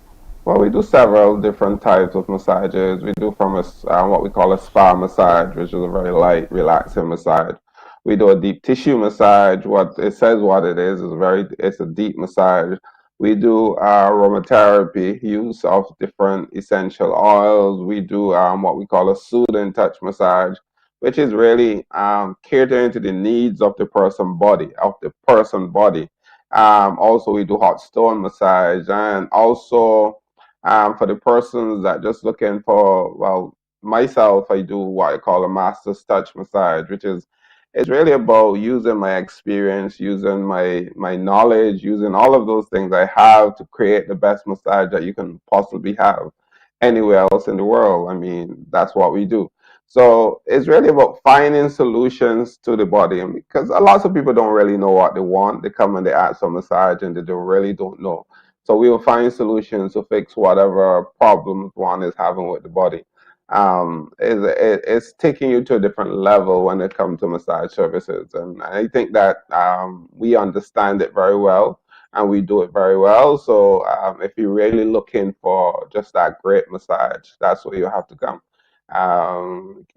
Well, we do several different types of massages. We do from what we call a spa massage, which is a very light, relaxing massage. We do a deep tissue massage. What it says, what it is it's a deep massage. We do aromatherapy, use of different essential oils. We do what we call a soothing touch massage, which is really catering to the needs of the person body, also, we do hot stone massage, and also for the persons that just looking for, well, myself, I do what I call a master's touch massage, which is it's really about using my experience, using my knowledge, using all of those things I have to create the best massage that you can possibly have anywhere else in the world. I mean, that's what we do. So it's really about finding solutions to the body, and because a lot of people don't really know what they want. They come and they ask for massage and they really don't know. So we will find solutions to fix whatever problems one is having with the body. It's taking you to a different level when it comes to massage services, and I think that we understand it very well and we do it very well. So if you're really looking for just that great massage, that's where you have to come.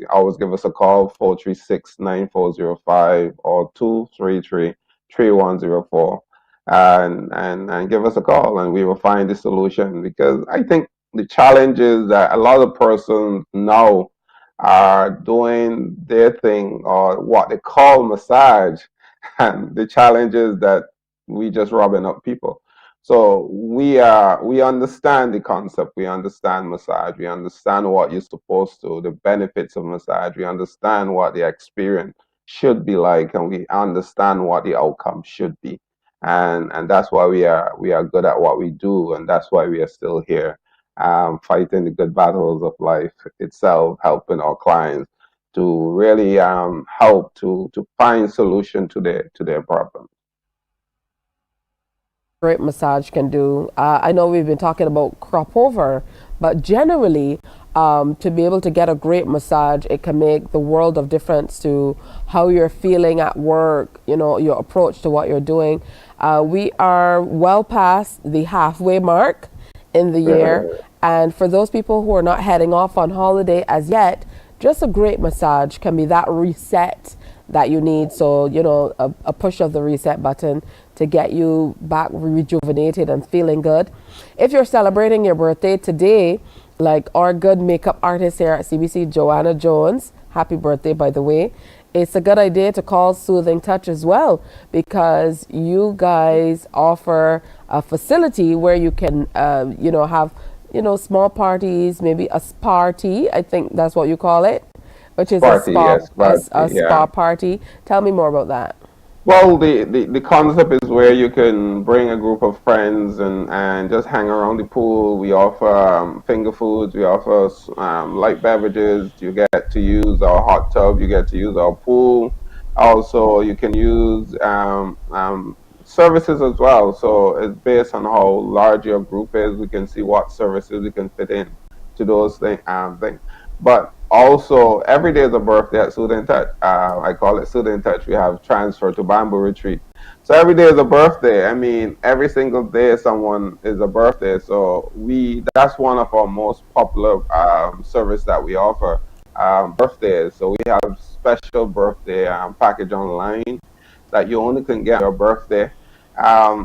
Always give us a call, 436-9405 or 233-3104, and give us a call, and we will find the solution. Because I think the challenge is that a lot of persons now are doing their thing or what they call massage, and the challenge is that we just robbing up people. So we understand the concept, we understand massage, we understand what you're supposed to, the benefits of massage, we understand what the experience should be like, and we understand what the outcome should be. And that's why we are good at what we do, and that's why we are still here, fighting the good battles of life itself, helping our clients to really help to find solution to their problems. Great massage can do. I know we've been talking about Cropover, but generally, to be able to get a great massage, it can make the world of difference to how you're feeling at work, you know, your approach to what you're doing. We are well past the halfway mark in the year, and for those people who are not heading off on holiday as yet, just a great massage can be that reset that you need. So, you know, a push of the reset button to get you back rejuvenated and feeling good. If you're celebrating your birthday today, like our good makeup artist here at CBC, Joanna Jones, happy birthday, by the way, it's a good idea to call Soothing Touch as well, because you guys offer a facility where you can, you know, have, you know, small parties, maybe a spa-tea, I think that's what you call it, which is a spa party. Tell me more about that. Well, the concept is where you can bring a group of friends and just hang around the pool. We offer finger foods, we offer light beverages. You get to use our hot tub, you get to use our pool. Also, you can use services as well. So it's based on how large your group is. We can see what services we can fit in to those things. But also, every day is a birthday at Soothing Touch. I call it Soothing Touch. We have transfer to Bamboo Retreat. So every day is a birthday. I mean, every single day someone is a birthday. So that's one of our most popular service that we offer, birthdays. So we have special birthday package online that you only can get on your birthday.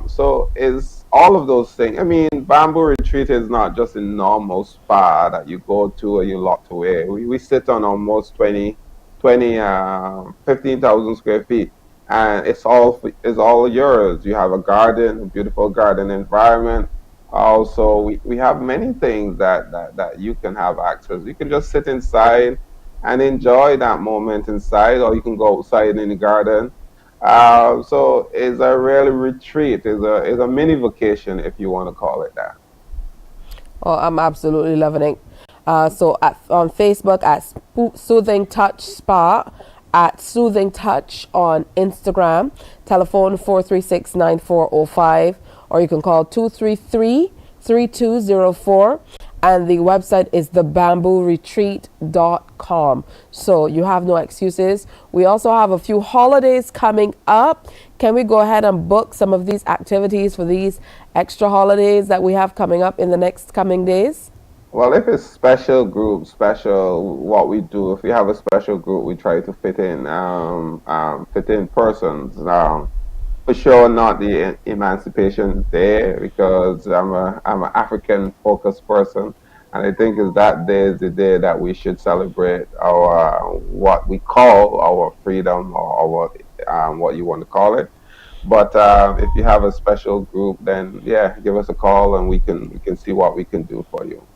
So is all of those things. I mean, Bamboo Retreat is not just a normal spa that you go to and you locked away. We sit on almost 15,000 square feet, and it's all yours. You have a garden, a beautiful garden environment. Also, we have many things that you can have access. You can just sit inside and enjoy that moment inside, or you can go outside in the garden. So it's a real retreat. It's a mini vacation, if you want to call it that. Oh, I'm absolutely loving it. So on Facebook at Soothing Touch Spa, at Soothing Touch on Instagram, telephone 436-9405, or you can call 233-3204. and the website is thebambooretreat.com. So you have no excuses. We also have a few holidays coming up. Can we go ahead and book some of these activities for these extra holidays that we have coming up in the next coming days? Well, if it's special group, special, what we do, if we have a special group, we try to fit in persons. For sure, not the Emancipation Day, because I'm an African focused person, and I think is that day is the day that we should celebrate our what we call our freedom, or our what you want to call it. But if you have a special group, then yeah, give us a call and we can see what we can do for you.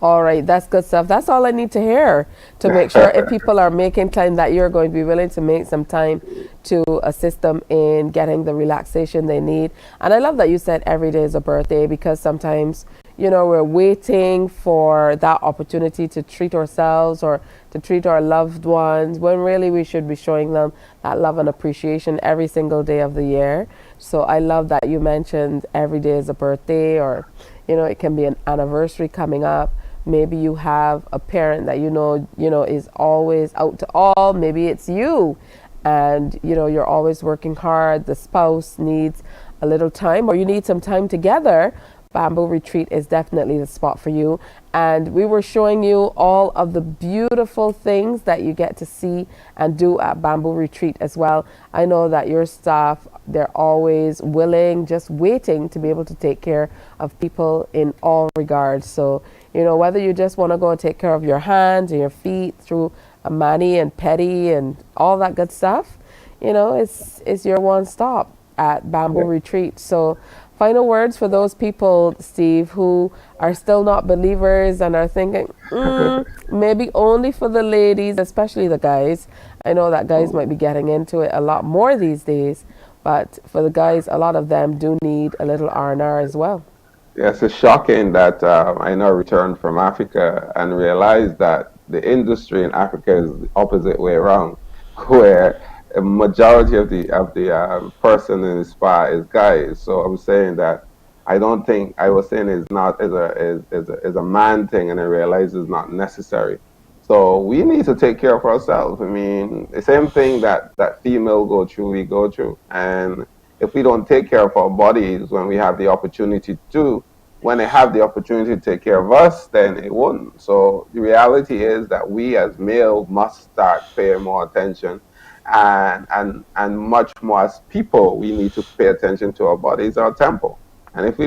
All right, that's good stuff. That's all I need to hear to make sure if people are making time that you're going to be willing to make some time to assist them in getting the relaxation they need. And I love that you said every day is a birthday, because sometimes, you know, we're waiting for that opportunity to treat ourselves or to treat our loved ones, when really we should be showing them that love and appreciation every single day of the year. So I love that you mentioned every day is a birthday, or, you know, it can be an anniversary coming up. Maybe you have a parent that you know is always out to all. Maybe it's you, and you know you're always working hard. The spouse needs a little time, or you need some time together. Bamboo Retreat is definitely the spot for you. And we were showing you all of the beautiful things that you get to see and do at Bamboo Retreat as well. I know that your staff, they're always willing, just waiting to be able to take care of people in all regards. So, you know, whether you just want to go and take care of your hands and your feet through a mani and pedi and all that good stuff, you know, it's your one stop at Bamboo Retreat. So final words for those people, Steve, who are still not believers and are thinking, maybe only for the ladies, especially the guys. I know that guys might be getting into it a lot more these days, but for the guys, a lot of them do need a little R&R as well. Yes, it's shocking that I now returned from Africa and realized that the industry in Africa is the opposite way around, where a majority of the person in the spa is guys. So I'm saying that I don't think, I was saying it's not is a man thing, and I realize it's not necessary. So we need to take care of ourselves. I mean, the same thing that female go through, we go through. And if we don't take care of our bodies when we have the opportunity to, when they have the opportunity to take care of us, then it won't. So the reality is that we as males must start paying more attention, and much more as people, we need to pay attention to our bodies, our temple. And if we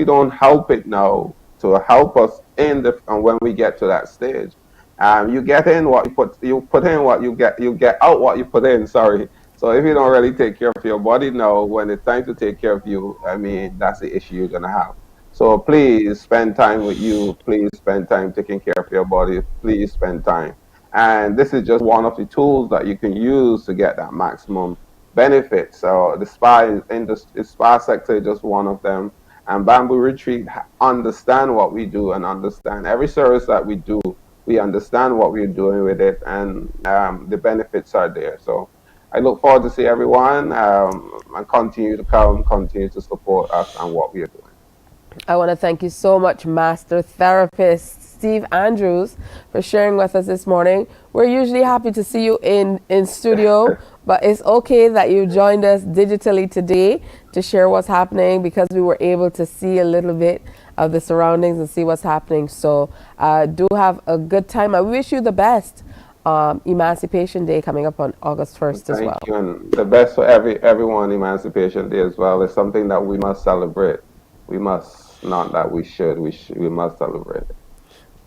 don't help it now to help us and when we get to that stage, you get in what you put in what you get out what you put in. Sorry. So if you don't really take care of your body now, when it's time to take care of you, I mean, that's the issue you're gonna have. So please spend time with you. Please spend time taking care of your body. Please spend time. And this is just one of the tools that you can use to get that maximum benefit. So the spa sector is just one of them. And Bamboo Retreat understand what we do and understand every service that we do. We understand what we're doing with it, and the benefits are there. So I look forward to see everyone and continue to come, continue to support us and what we are doing. I want to thank you so much, Master Therapist Steve Andrews, for sharing with us this morning. We're usually happy to see you in studio, but it's okay that you joined us digitally today to share what's happening, because we were able to see a little bit of the surroundings and see what's happening. So do have a good time. I wish you the best. Emancipation Day coming up on August 1st as well. Thank you, and the best for everyone. Emancipation Day as well. It's something that we must celebrate. We must, not that we should, we must celebrate it.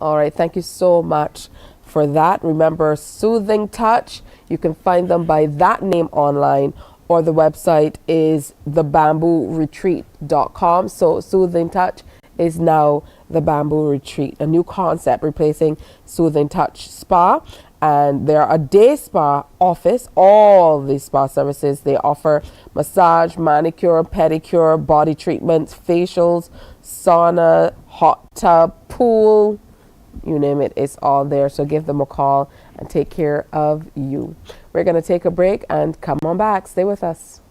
All right, thank you so much for that. Remember, Soothing Touch, you can find them by that name online, or the website is thebambooretreat.com. So Soothing Touch is now the Bamboo Retreat, a new concept replacing Soothing Touch Spa. And they're a day spa office. All these spa services, they offer massage, manicure, pedicure, body treatments, facials, sauna, hot tub, pool, you name it, it's all there. So give them a call and take care of you. We're going to take a break and come on back. Stay with us.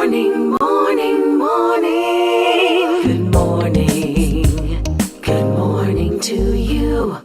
morning, morning, morning. Good morning. Good morning to you.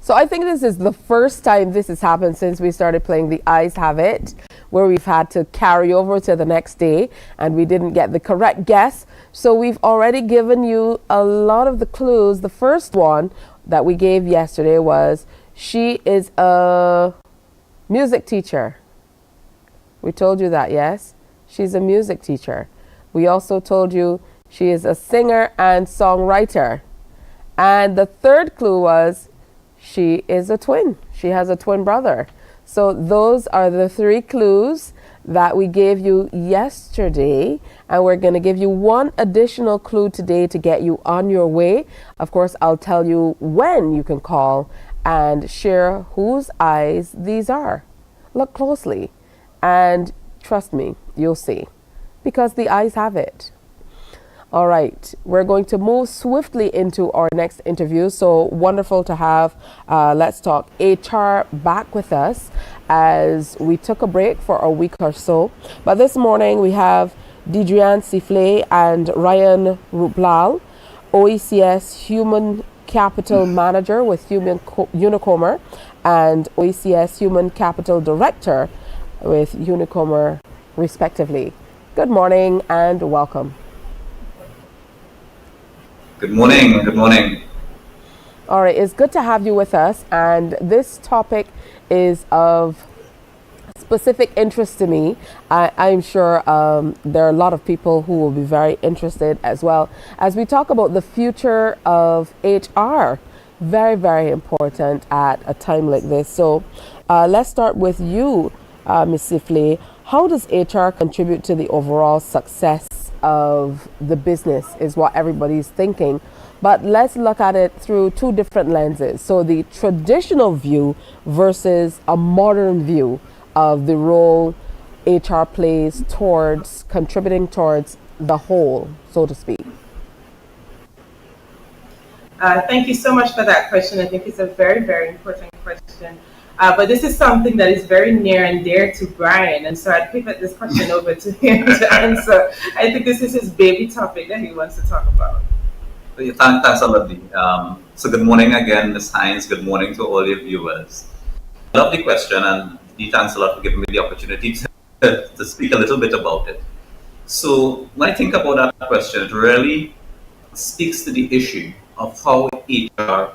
So I think this is the first time this has happened since we started playing The Eyes Have It, where we've had to carry over to the next day and we didn't get the correct guess. So we've already given you a lot of the clues. The first one that we gave yesterday was she is a music teacher. We told you that, yes? She's a music teacher. We also told you she is a singer and songwriter. And the third clue was she is a twin. She has a twin brother. So those are the three clues that we gave you yesterday. And we're going to give you one additional clue today to get you on your way. Of course, I'll tell you when you can call and share whose eyes these are. Look closely and trust me, you'll see. Because the eyes have it. All right, we're going to move swiftly into our next interview. So wonderful to have Let's Talk HR back with us as we took a break for a week or so. But this morning we have Deidreanne Siffley and Ryan Ruplal, OECS Human Capital Manager with Unicomer and OECS Human Capital Director with Unicomer, respectively. Good morning and welcome. Good morning. Good morning. All right, it's good to have you with us. And this topic is of specific interest to me. I'm sure there are a lot of people who will be very interested as well as we talk about the future of HR. Very, very important at a time like this. So let's start with you, Ms. Siffley. How does HR contribute to the overall success of the business is what everybody's thinking. But let's look at it through two different lenses. So the traditional view versus a modern view of the role HR plays towards contributing towards the whole, so to speak. Thank you so much for that question. I think it's a very, very important question. But this is something that is very near and dear to Brian, and so I'd pivot this question over to him to answer. I think this is his baby topic that he wants to talk about. Thanks a lot, Dee. So good morning again, Ms. Hines. Good morning to all your viewers. Lovely question, and Dee, thanks a lot for giving me the opportunity to speak a little bit about it. So when I think about that question, it really speaks to the issue of how HR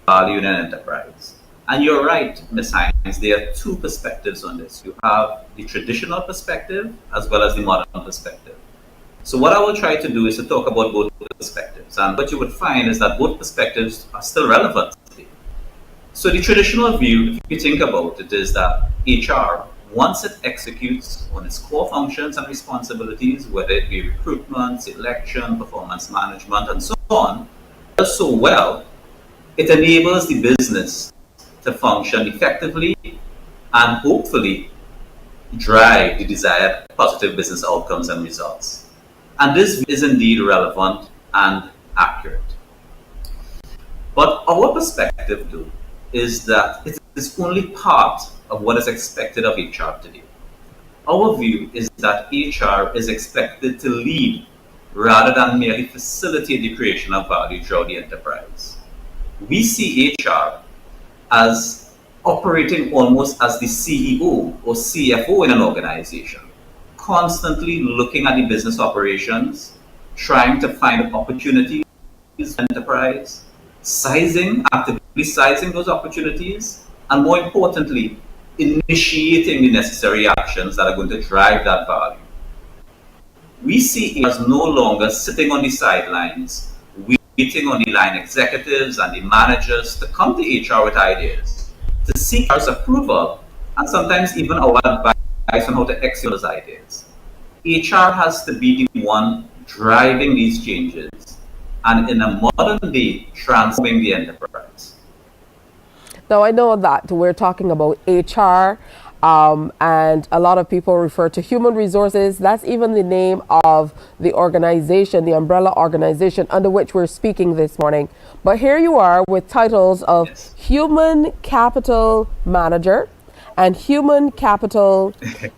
value in an enterprise. And you're right, Ms. Hines, there are two perspectives on this. You have the traditional perspective as well as the modern perspective. So what I will try to do is to talk about both perspectives. And what you would find is that both perspectives are still relevant today. So the traditional view, if you think about it, is that HR, once it executes on its core functions and responsibilities, whether it be recruitment, selection, performance management, and so on, does so well, it enables the business to function effectively and hopefully drive the desired positive business outcomes and results. And this is indeed relevant and accurate. But our perspective, though, is that it is only part of what is expected of HR today. Our view is that HR is expected to lead rather than merely facilitate the creation of value throughout the enterprise. We see HR as operating almost as the CEO or CFO in an organization, constantly looking at the business operations, trying to find opportunities in the enterprise, actively sizing those opportunities, and more importantly, initiating the necessary actions that are going to drive that value. We see as no longer sitting on the sidelines, waiting on the line executives and the managers to come to HR with ideas, to seek our approval, and sometimes even our advice on how to execute those ideas. HR has to be the one driving these changes, and in a modern day, transforming the enterprise. Now, I know that we're talking about HR, and a lot of people refer to human resources. That's even the name of the organization, the umbrella organization under which we're speaking this morning. But here you are with titles of Human Capital Manager and Human Capital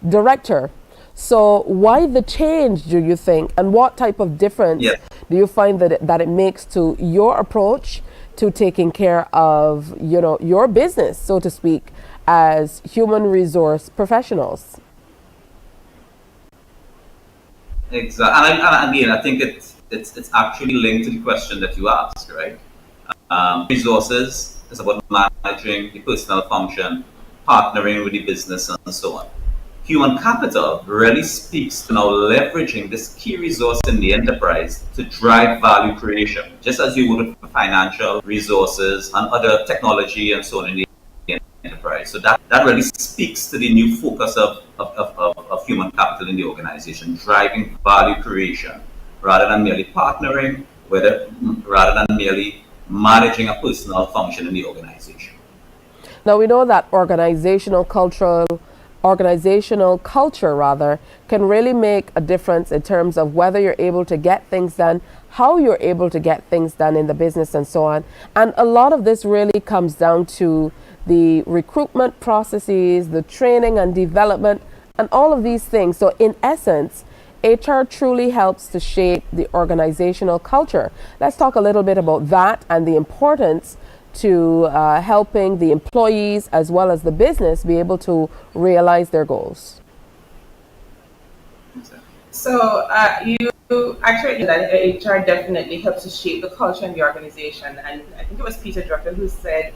Director. So why the change, do you think, and what type of difference do you find that it makes to your approach to taking care of, you know, your business, so to speak, as human resource professionals? Exactly, and again, I think it's actually linked to the question that you asked, right? Resources is about managing the personal function, partnering with the business, and so on. Human capital really speaks to now leveraging this key resource in the enterprise to drive value creation, just as you would with financial resources and other technology and so on in the enterprise. So that really speaks to the new focus of human capital in the organization, driving value creation rather than merely partnering, rather than merely managing a personal function in the organization. Now, we know that organizational culture can really make a difference in terms of whether you're able to get things done, how you're able to get things done in the business, and so on. And a lot of this really comes down to the recruitment processes, the training and development, and all of these things. So in essence, HR truly helps to shape the organizational culture. Let's talk a little bit about that and the importance to helping the employees as well as the business be able to realize their goals. So you actually that HR definitely helps to shape the culture in the organization, and I think it was Peter Drucker who said,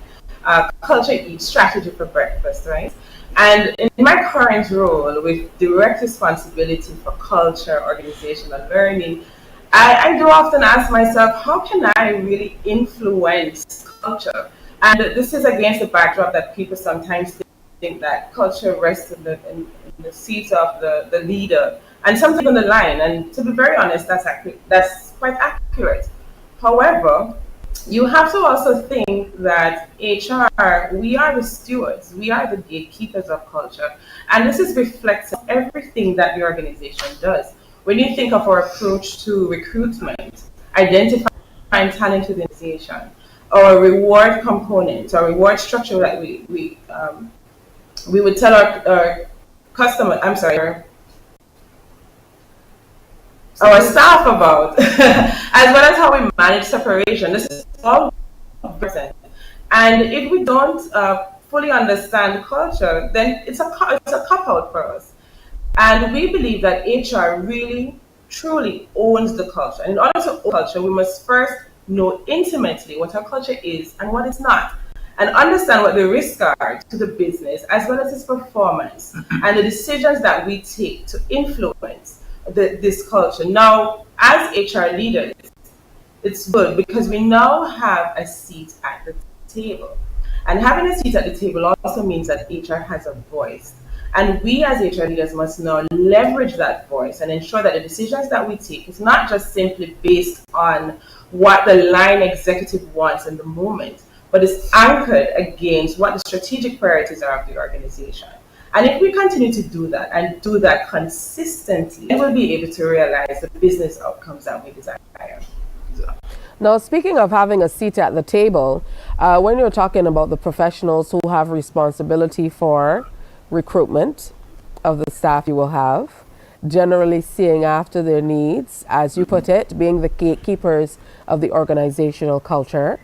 "Culture eats strategy for breakfast," right? And in my current role with direct responsibility for culture, organization, and learning, I do often ask myself, how can I really influence culture? And this is against the backdrop that people sometimes think that culture rests in the seat of the leader and something on the line. And to be very honest, that's quite accurate. However, you have to also think that HR, we are the stewards, we are the gatekeepers of culture. And this is reflected in everything that the organization does. When you think of our approach to recruitment, identifying talent within the organization, our reward component, our reward structure that we would tell our customer, our staff about, as well as how we manage separation. This is all present. And if we don't fully understand culture, then it's a cop-out for us. And we believe that HR really, truly owns the culture. And in order to own culture, we must first know intimately what our culture is and what it's not, and understand what the risks are to the business as well as its performance and the decisions that we take to influence this culture. Now, as HR leaders, it's good because we now have a seat at the table. And having a seat at the table also means that HR has a voice. And we as HR leaders must now leverage that voice and ensure that the decisions that we take is not just simply based on what the line executive wants in the moment, but is anchored against what the strategic priorities are of the organization. And if we continue to do that and do that consistently, we'll be able to realize the business outcomes that we desire. Now, speaking of having a seat at the table, when you're talking about the professionals who have responsibility for recruitment of the staff you will have, generally seeing after their needs, as you put it, being the gatekeepers of the organizational culture,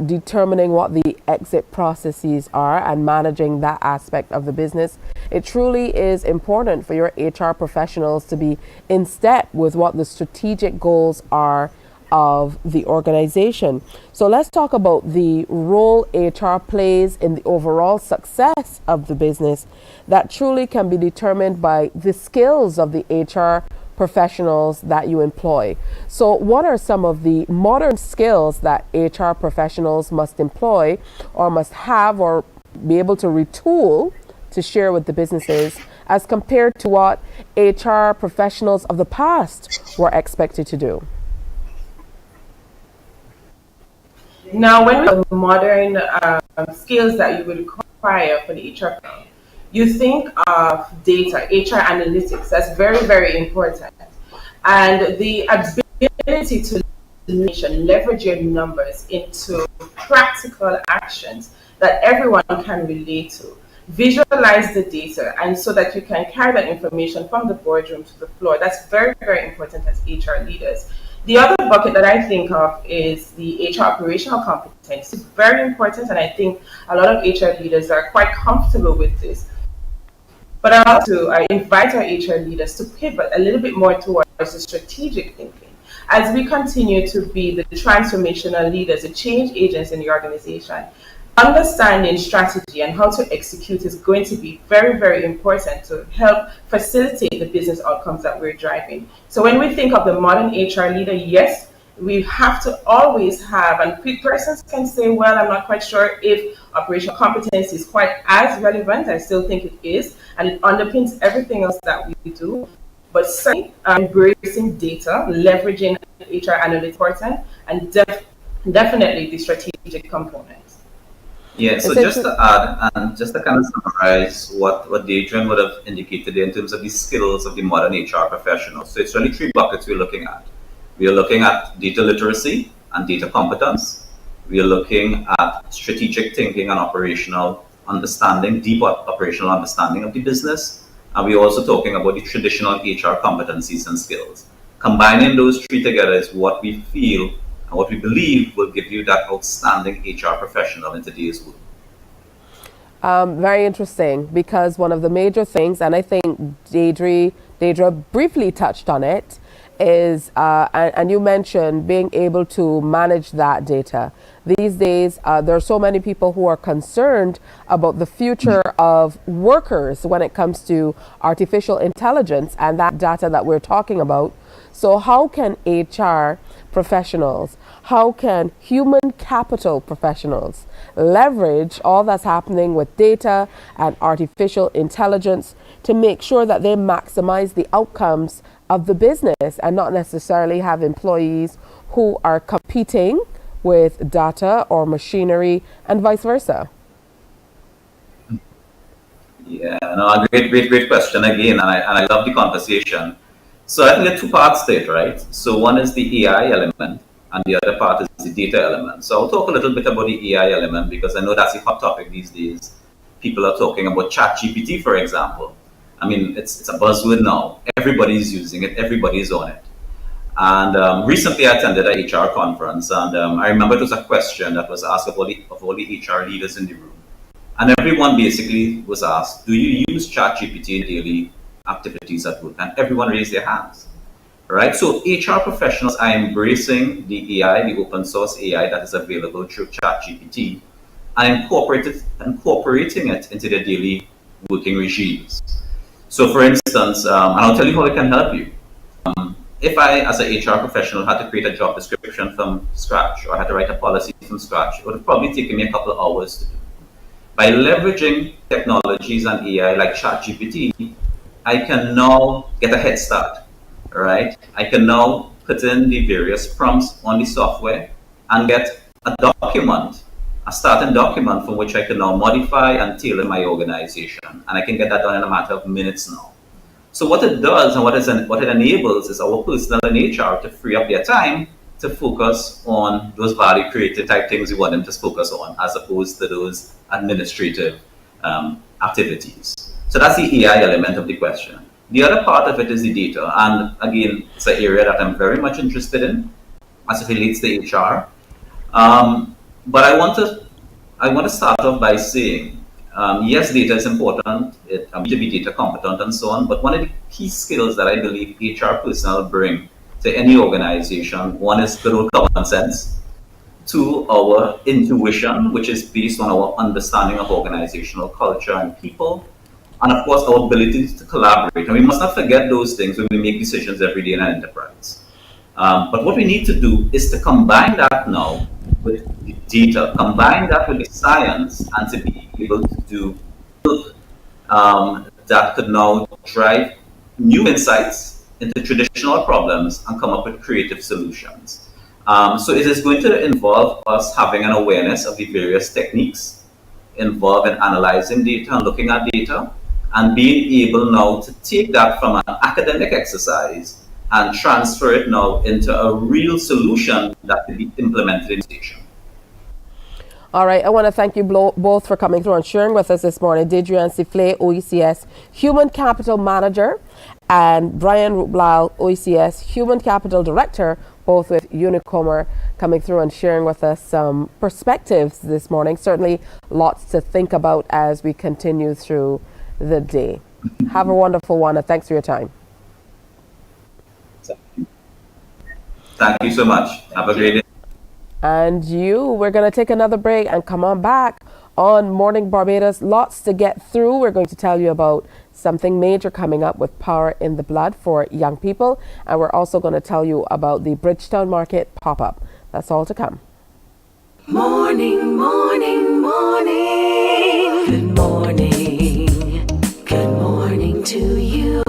determining what the exit processes are and managing that aspect of the business. It truly is important for your HR professionals to be in step with what the strategic goals are of the organization. So let's talk about the role HR plays in the overall success of the business that truly can be determined by the skills of the HR professionals that you employ. So what are some of the modern skills that HR professionals must employ or must have or be able to retool to share with the businesses as compared to what HR professionals of the past were expected to do? Now, when we look at modern skills that you would require for the HR, you think of data, HR analytics. That's very, very important. And the ability to leverage your numbers into practical actions that everyone can relate to. Visualize the data, and so that you can carry that information from the boardroom to the floor. That's very, very important as HR leaders. The other bucket that I think of is the HR operational competence. It's very important, and I think a lot of HR leaders are quite comfortable with this. But I invite our HR leaders to pivot a little bit more towards the strategic thinking. As we continue to be the transformational leaders, the change agents in the organization, understanding strategy and how to execute is going to be very, very important to help facilitate the business outcomes that we're driving. So when we think of the modern HR leader, yes, we have to always have, and persons can say, well, I'm not quite sure if operational competence is quite as relevant. I still think it is, and it underpins everything else that we do. But certainly embracing data, leveraging HR analytics important, and definitely the strategic components. Yeah, so just to add, and just to kind of summarize what Adrian would have indicated in terms of the skills of the modern HR professional. So it's really three buckets we're looking at. We are looking at data literacy and data competence. We are looking at strategic thinking and operational understanding, deep operational understanding of the business. And we're also talking about the traditional HR competencies and skills. Combining those three together is what we feel and what we believe will give you that outstanding HR professional in today's world. Very interesting, because one of the major things, and I think Deidre briefly touched on it, is, and you mentioned being able to manage that data. These days, there are so many people who are concerned about the future of workers when it comes to artificial intelligence and that data that we're talking about. So how can HR professionals, how can human capital professionals leverage all that's happening with data and artificial intelligence to make sure that they maximize the outcomes of the business and not necessarily have employees who are competing with data or machinery and vice versa? Yeah, no, great question again, and I love the conversation. So I think there are two parts to it, right? So one is the AI element, and the other part is the data element. So I'll talk a little bit about the AI element, because I know that's a hot topic these days. People are talking about ChatGPT, for example. I mean, it's a buzzword now. Everybody's using it. Everybody's on it. And recently I attended an HR conference, and I remember it was a question that was asked of all the HR leaders in the room. And everyone basically was asked, do you use ChatGPT in daily activities at work? And everyone raised their hands, right? So HR professionals are embracing the AI, the open source AI that is available through ChatGPT, and incorporating it into their daily working regimes. So for instance, and I'll tell you how it can help you. If I, as an HR professional, had to create a job description from scratch, or had to write a policy from scratch, it would have probably taken me a couple of hours to do. By leveraging technologies and AI like ChatGPT, I can now get a head start, right? I can now put in the various prompts on the software and get a document, a starting document from which I can now modify and tailor my organization. And I can get that done in a matter of minutes now. So what it does and what it enables is our personnel in HR to free up their time to focus on those value creative type things we want them to focus on, as opposed to those administrative activities. So that's the AI element of the question. The other part of it is the data. And again, it's an area that I'm very much interested in as it relates to HR. But I want to start off by saying, yes, data is important. It needs to be data competent and so on. But one of the key skills that I believe HR personnel bring to any organization, one is good old common sense. Two, our intuition, which is based on our understanding of organizational culture and people. And of course, our ability to collaborate. And we must not forget those things when we make decisions every day in an enterprise. But what we need to do is to combine that now with the data, combine that with the science, and to be able to do work that could now drive new insights into traditional problems and come up with creative solutions. So it is going to involve us having an awareness of the various techniques involved in analyzing data and looking at data, and being able now to take that from an academic exercise and transfer it now into a real solution that can be implemented in station. All right, I want to thank you both for coming through and sharing with us this morning. Deidre Sifle, OECS Human Capital Manager, and Brian Rublal, OECS Human Capital Director, both with Unicomer, coming through and sharing with us some perspectives this morning. Certainly lots to think about as we continue through the day. Have a wonderful one, and thanks for your time. Thank you so much. Have a great day. And we're going to take another break and come on back on Morning Barbados. Lots to get through. We're going to tell you about something major coming up with Power in the Blood for young people. And we're also going to tell you about the Bridgetown Market pop-up. That's all to come. Morning, morning, morning. Good morning. Good morning to you.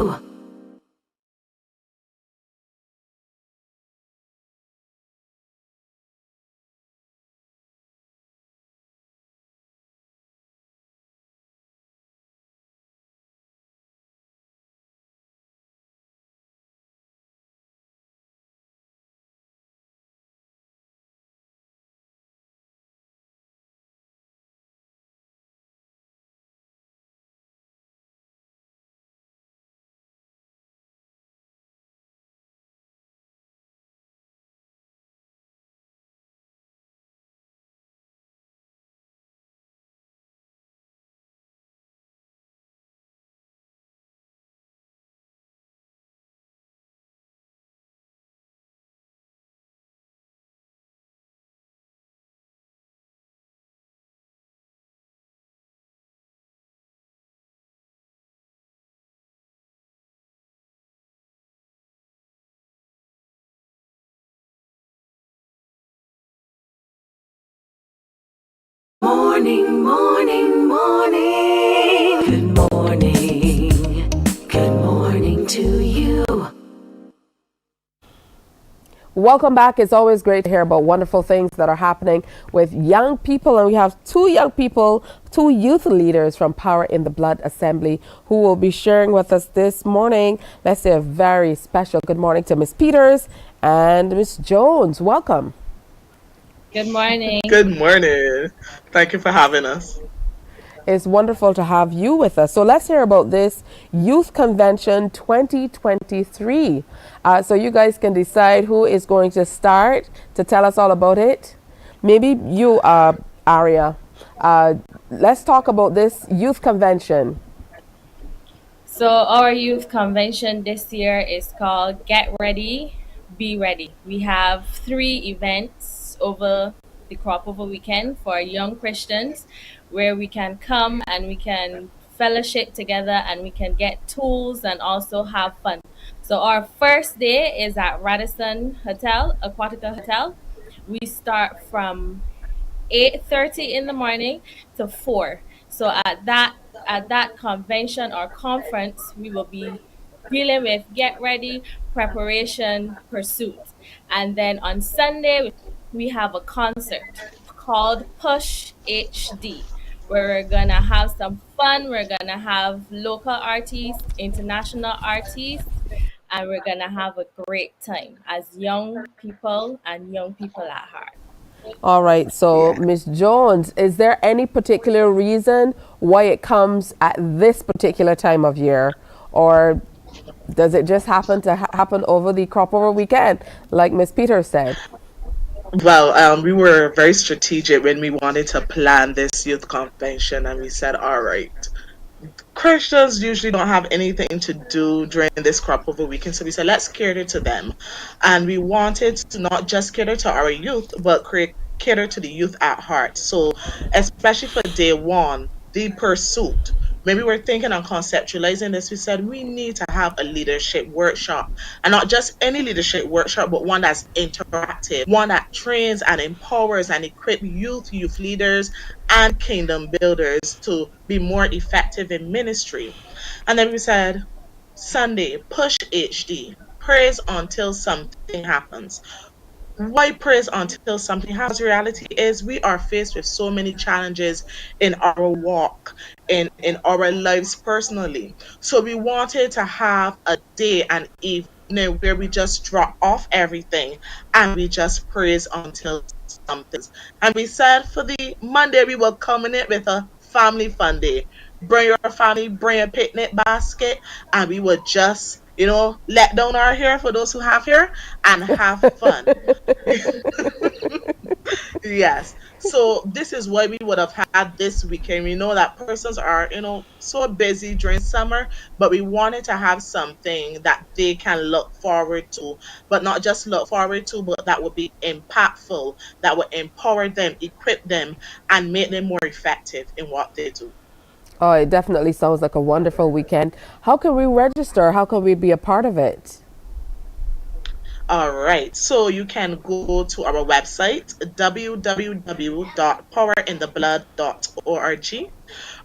Morning, morning, morning. Good morning. Good morning to you. Welcome back. It's always great to hear about wonderful things that are happening with young people. And we have two youth leaders from Power in the Blood Assembly who will be sharing with us this morning. Let's say a very special good morning to Miss Peters and Miss Jones. Welcome. Good morning. Good morning. Thank you for having us. It's wonderful to have you with us. So let's hear about this Youth Convention 2023. So you guys can decide who is going to start to tell us all about it. Maybe you, Aria. Let's talk about this Youth Convention. So our Youth Convention this year is called Get Ready, Be Ready. We have 3 events over the Cropover weekend for young Christians where we can come and we can fellowship together and we can get tools and also have fun. So our first day is at Radisson Hotel, Aquatica Hotel. We start from 8:30 in the morning to 4. So at that convention or conference, we will be dealing with get ready, preparation, pursuit. And then on Sunday, we have a concert called Push HD, where we're going to have some fun. We're going to have local artists, international artists, and we're going to have a great time as young people and young people at heart. All right. So, Miss Jones, is there any particular reason why it comes at this particular time of year? Or does it just happen to happen over the Cropover weekend, like Miss Peters said? Well, we were very strategic when we wanted to plan this youth convention, and we said, all right, Christians usually don't have anything to do during this Cropover weekend, so we said, let's cater to them. And we wanted to not just cater to our youth, but cater to the youth at heart. So especially for day one, the pursuit. Maybe we're thinking on conceptualizing this. We said we need to have a leadership workshop, and not just any leadership workshop, but one that's interactive, one that trains and empowers and equips youth leaders and kingdom builders to be more effective in ministry. And then we said Sunday, Push HD, praise until something happens. why praise until something happens? Reality is we are faced with so many challenges in our walk, in our lives personally. So we wanted to have a day and evening where we just drop off everything and we just praise until something. And we said for the Monday we will culminate with a family fun day. Bring your family, bring a picnic basket, and we would just, let down our hair for those who have hair and have fun. Yes. So this is what we would have had this weekend. We know that persons are, so busy during summer, but we wanted to have something that they can look forward to, but not just look forward to, but that would be impactful, that would empower them, equip them, and make them more effective in what they do. Oh, it definitely sounds like a wonderful weekend. How can we register? How can we be a part of it? All right, so you can go to our website, www.powerintheblood.org,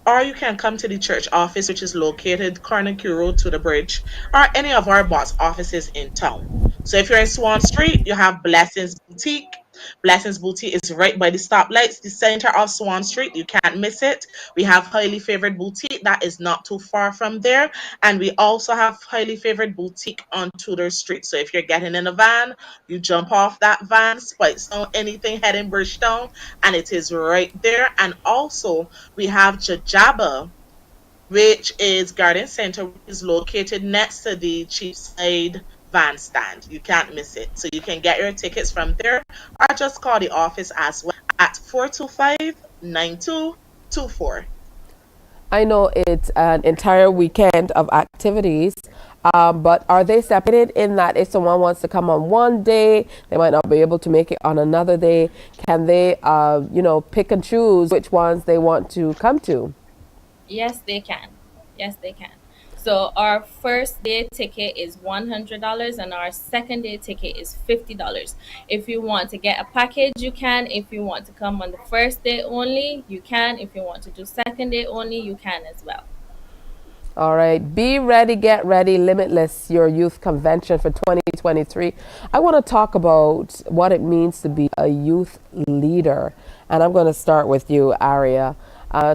or you can come to the church office, which is located Carnegie Road to the bridge, or any of our boss offices in town. So if you're in Swan Street, you have Blessings Boutique. Blessings Boutique is right by the stoplights, the center of Swan Street. You can't miss it. We have Highly Favored Boutique that is not too far from there. And we also have Highly Favored Boutique on Tudor Street. So if you're getting in a van, you jump off that van, Spice Town, anything heading Bridgetown, and it is right there. And also we have Jajaba, which is Garden Center, which is located next to the Cheapside van stand. You can't miss it. So you can get your tickets from there or just call the office as well at 425-9224. I know it's an entire weekend of activities, but are they separated in that if someone wants to come on one day, they might not be able to make it on another day? Can they, pick and choose which ones they want to come to? Yes, they can. Yes, they can. So our first day ticket is $100 and our second day ticket is $50. If you want to get a package, you can. If you want to come on the first day only, you can. If you want to do second day only, you can as well. All right. Be ready, get ready. Limitless, your youth convention for 2023. I want to talk about what it means to be a youth leader. And I'm going to start with you, Aria.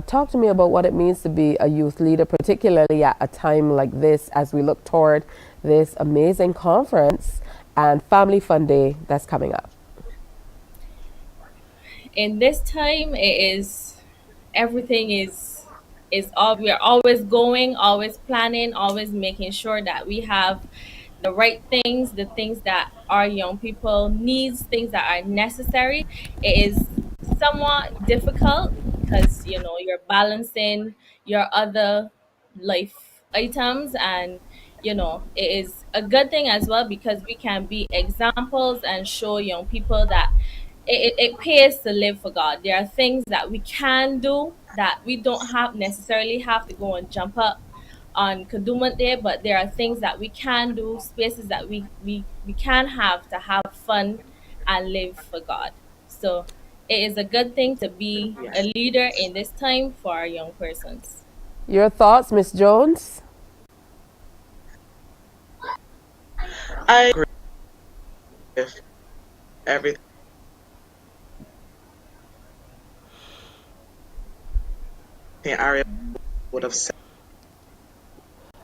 Talk to me about what it means to be a youth leader, particularly at a time like this as we look toward this amazing conference and Family Fun Day that's coming up. In this time, everything is all we are always going, always planning, always making sure that we have the right things, the things that our young people needs, things that are necessary. It is somewhat difficult because you're balancing your other life items, and it is a good thing as well because we can be examples and show young people that it pays to live for God. There are things that we can do that we don't necessarily have to go and jump up on Kadooment Day, but there are things that we can do, spaces that we can have to have fun and live for God. So it is a good thing to be a leader in this time for our young persons. Your thoughts, Miss Jones? I agree with everything. Aria would have said.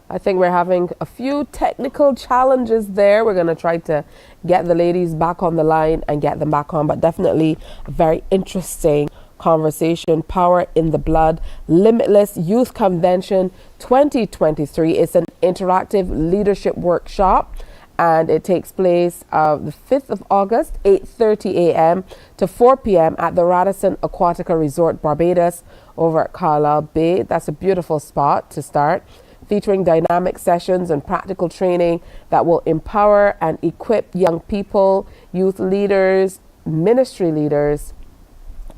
I think we're having a few technical challenges there. We're going to try to get the ladies back on the line and get them back on, but definitely a very interesting conversation. Power in the Blood, Limitless Youth Convention 2023. It's an interactive leadership workshop, and it takes place the 5th of August, 8:30 a.m. to 4 p.m. at the Radisson Aquatica Resort Barbados over at Carlisle Bay. That's a beautiful spot to start, featuring dynamic sessions and practical training that will empower and equip young people, youth leaders, ministry leaders,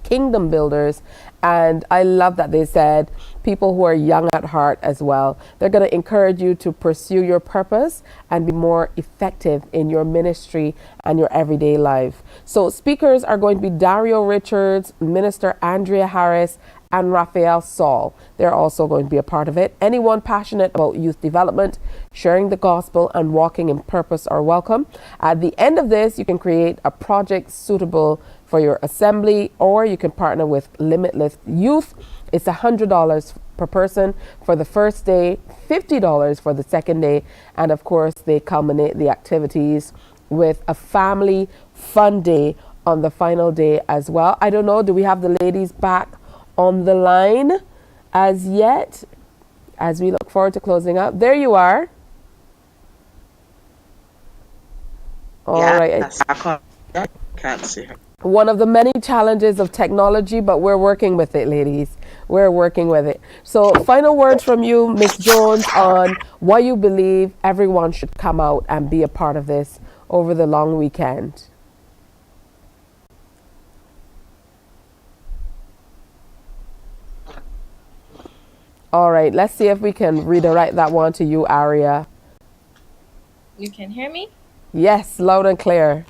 kingdom builders, and I love that they said people who are young at heart as well. They're going to encourage you to pursue your purpose and be more effective in your ministry and your everyday life. So speakers are going to be Dario Richards, Minister Andrea Harris, and Raphael Saul. They're also going to be a part of it. Anyone passionate about youth development, sharing the gospel, and walking in purpose are welcome. At the end of this, you can create a project suitable for your assembly, or you can partner with Limitless Youth. It's $100 per person for the first day, $50 for the second day, and of course they culminate the activities with a family fun day on the final day as well. I don't know, do we have the ladies back on the line as yet, as we look forward to closing up? There you are. All right. Yes, I can't see her. One of the many challenges of technology, but we're working with it, ladies. We're working with it. So final words from you, Miss Jones, on why you believe everyone should come out and be a part of this over the long weekend. All right, let's see if we can redirect that one to you, Aria. You can hear me? Yes, loud and clear.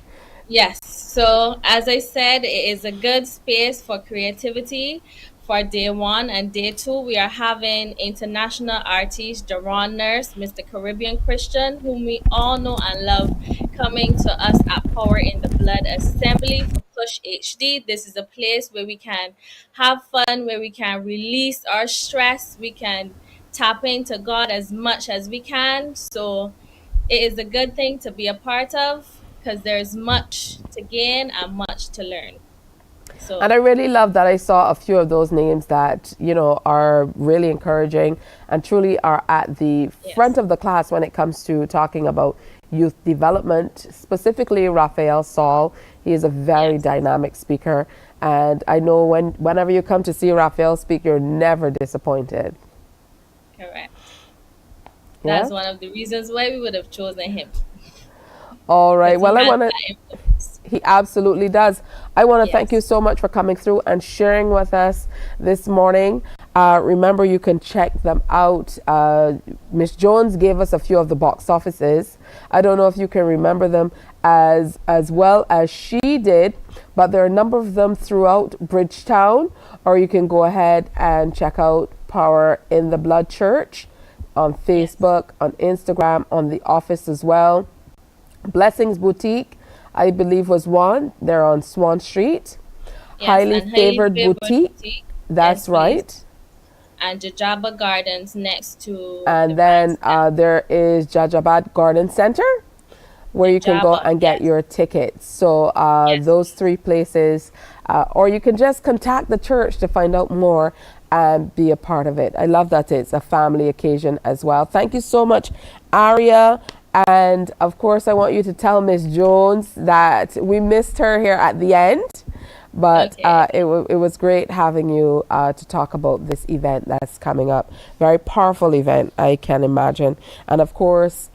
Yes. So as I said, it is a good space for creativity for day 1 and day 2. We are having international artist Jaron Nurse, Mr. Caribbean Christian, whom we all know and love, coming to us at Power in the Blood Assembly for Push HD. This is a place where we can have fun, where we can release our stress, we can tap into God as much as we can. So it is a good thing to be a part of, because there's much to gain and much to learn. So, and I really love that I saw a few of those names that, you know, are really encouraging and truly are at the front of the class when it comes to talking about youth development, specifically Raphael Saul. He is a very dynamic speaker, and I know whenever you come to see Raphael speak, you're never disappointed. Correct. That's one of the reasons why we would have chosen him. All right. Well, I want to. He absolutely does. I want to thank you so much for coming through and sharing with us this morning. Remember, you can check them out. Miss Jones gave us a few of the box offices. I don't know if you can remember them as well as she did, but there are a number of them throughout Bridgetown, or you can go ahead and check out Power in the Blood Church on Facebook, on Instagram, on The Office as well. Blessings Boutique, I believe, was one. They're on Swan Street. Highly Favored Boutique. That's right. And Jajaba Gardens next to. And then there is Jajabad Garden Center, where you can go and get your tickets. So those 3 places, or you can just contact the church to find out more and be a part of it. I love that it's a family occasion as well. Thank you so much, Aria. And of course, I want you to tell Miss Jones that we missed her here at the end, but it was great having you to talk about this event that's coming up. Very powerful event, I can imagine. And of course,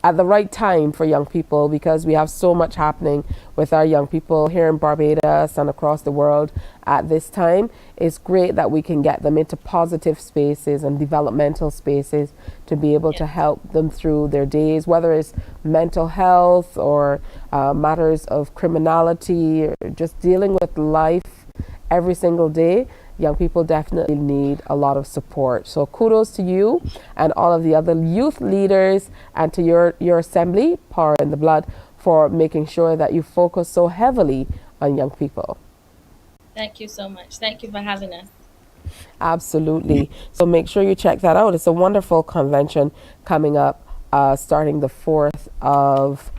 at the right time for young people, because we have so much happening with our young people here in Barbados and across the world at this time. It's great that we can get them into positive spaces and developmental spaces to be able to help them through their days, whether it's mental health or matters of criminality or just dealing with life every single day. Young people definitely need a lot of support. So kudos to you and all of the other youth leaders, and to your assembly, Power in the Blood, for making sure that you focus so heavily on young people. Thank you so much. Thank you for having us. Absolutely. So make sure you check that out. It's a wonderful convention coming up starting the 4th of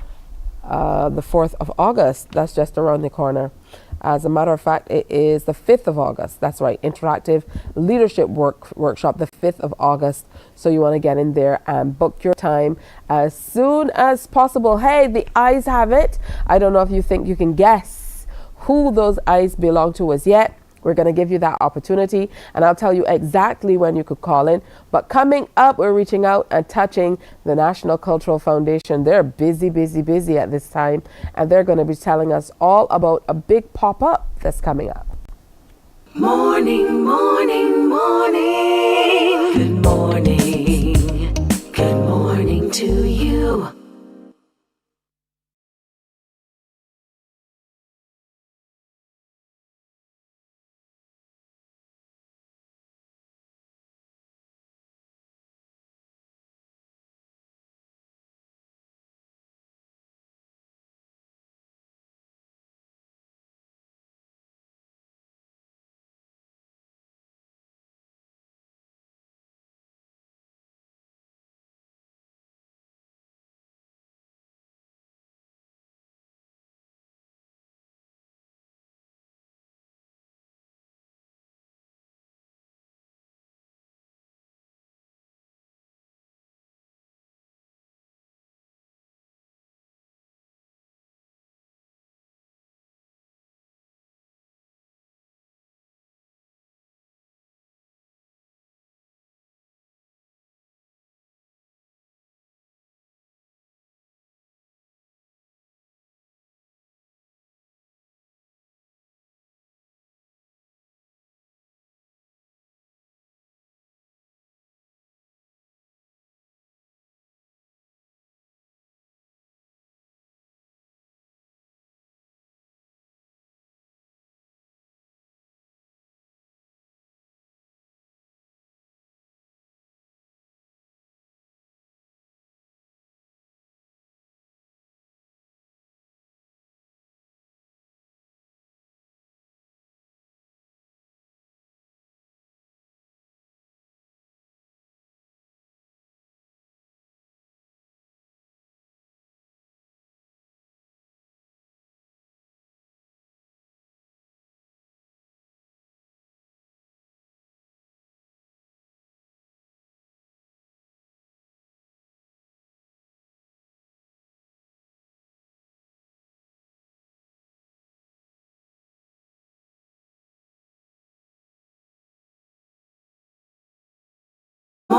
August. That's just around the corner. As a matter of fact, it is the 5th of August. That's right. Interactive Leadership Workshop, the 5th of August. So you want to get in there and book your time as soon as possible. Hey, the eyes have it. I don't know if you think you can guess who those eyes belong to as yet. We're going to give you that opportunity, and I'll tell you exactly when you could call in. But coming up, we're reaching out and touching the National Cultural Foundation. They're busy at this time, and they're going to be telling us all about a big pop-up that's coming up. Morning, morning, morning. Good morning. Good morning to you.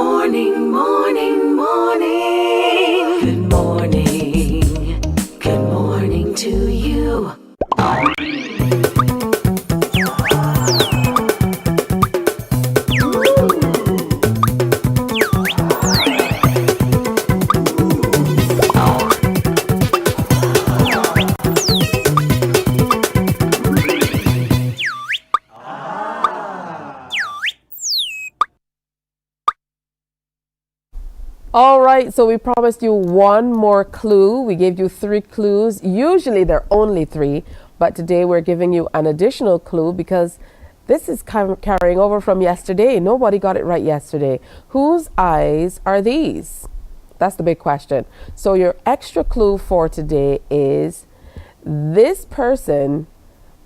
morning, morning, morning. Good morning. Good morning to you. All right, so we promised you one more clue. We gave you 3 clues. Usually they're only 3, but today we're giving you an additional clue because this is carrying over from yesterday. Nobody got it right yesterday. Whose eyes are these? That's the big question. So your extra clue for today is this person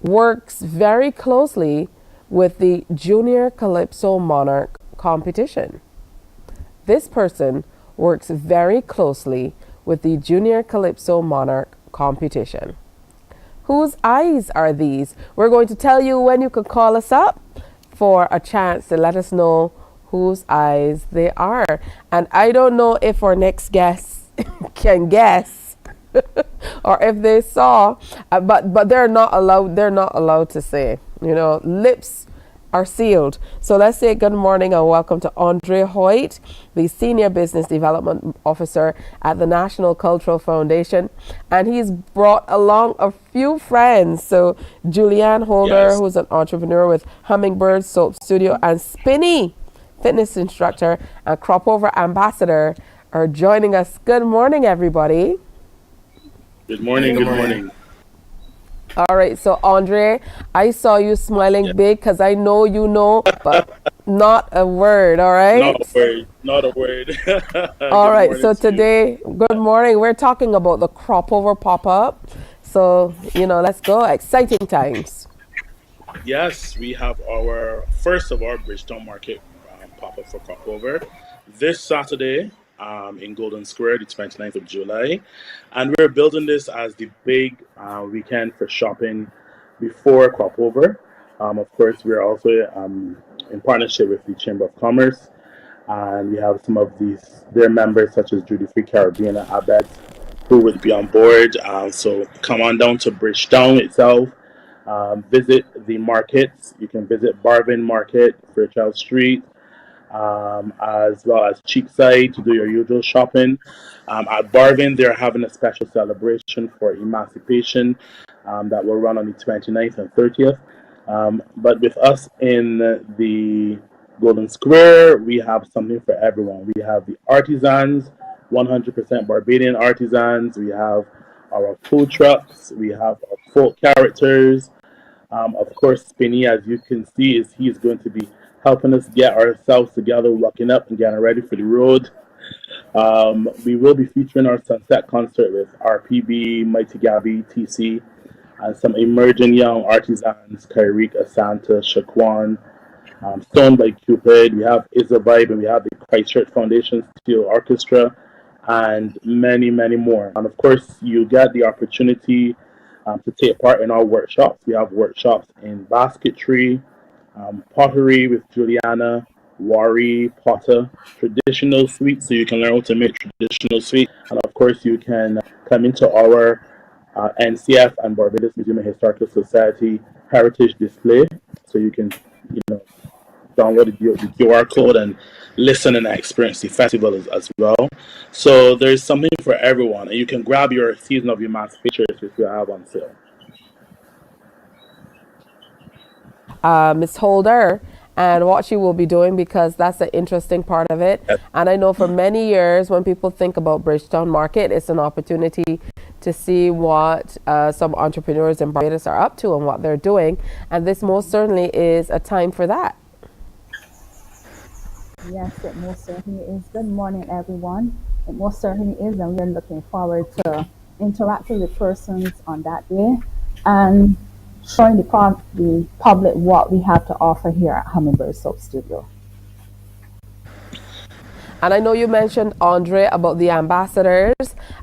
works very closely with the Junior Calypso Monarch competition. This person works very closely with the Junior Calypso Monarch competition. Whose eyes are these? We're going to tell you when you can call us up for a chance to let us know whose eyes they are. And I don't know if our next guest can guess or if they saw, but they're not allowed to say. You know, lips are sealed. So let's say good morning and welcome to Andre Hoyt, the Senior Business Development Officer at the National Cultural Foundation. And he's brought along a few friends. So Julianne Holder, Yes. who's an entrepreneur with Hummingbird Soap Studio, and Spinny, fitness instructor and Cropover ambassador, are joining us. Good morning, everybody. Good morning. Good morning. All right, so Andre, I saw you smiling big because I know you know, but not a word, all right? Not a word. Not a word. All Good right, morning so to you. today, good morning. We're talking about the Cropover pop-up. So, you know, let's go. Exciting times. Yes, we have our first of our Bridgetown Market pop-up for Cropover this Saturday in Golden Square, the 29th of July. And we're building this as the big weekend for shopping before Cropover. Of course, we're also in partnership with the Chamber of Commerce. And we have some of their members, such as Duty Free Caribbean and Abed, who would be on board. So come on down to Bridgetown itself. Visit the markets. You can visit Barvin Market, Fairchild Street, as well as Cheapside to do your usual shopping. At Barvin, they're having a special celebration for Emancipation that will run on the 29th and 30th. But with us in the Golden Square, we have something for everyone. We have the artisans, 100% Barbadian artisans. We have our food trucks. We have our folk characters. Of course, Spinny, as you can see, he's going to be helping us get ourselves together, walking up and getting ready for the road. We will be featuring our Sunset concert with RPB, Mighty Gabby, TC, and some emerging young artisans, Kyrique, Asanta, Shaquan, Stone by Cupid. We have Isabibe, and we have the Christchurch Foundation Steel Orchestra, and many, many more. And of course, you get the opportunity to take part in our workshops. We have workshops in basketry, pottery with Juliana, Wari, potter, traditional sweets, so you can learn how to make traditional sweets. And of course, you can come into our NCF and Barbados Museum and Historical Society heritage display, so you can, download the QR code and listen and experience the festival as well. So there's something for everyone, and you can grab your Season of Emancipation which we have on sale. Ms. Holder, and what she will be doing, because that's the interesting part of it. And I know for many years when people think about Bridgetown Market, it's an opportunity to see what some entrepreneurs in Barbados are up to and what they're doing. And this most certainly is a time for that. Yes, it most certainly is. Good morning, everyone. It most certainly is, and we're looking forward to interacting with persons on that day and showing the public what we have to offer here at Hummingbird Soap Studio. And I know you mentioned, Andre, about the ambassadors.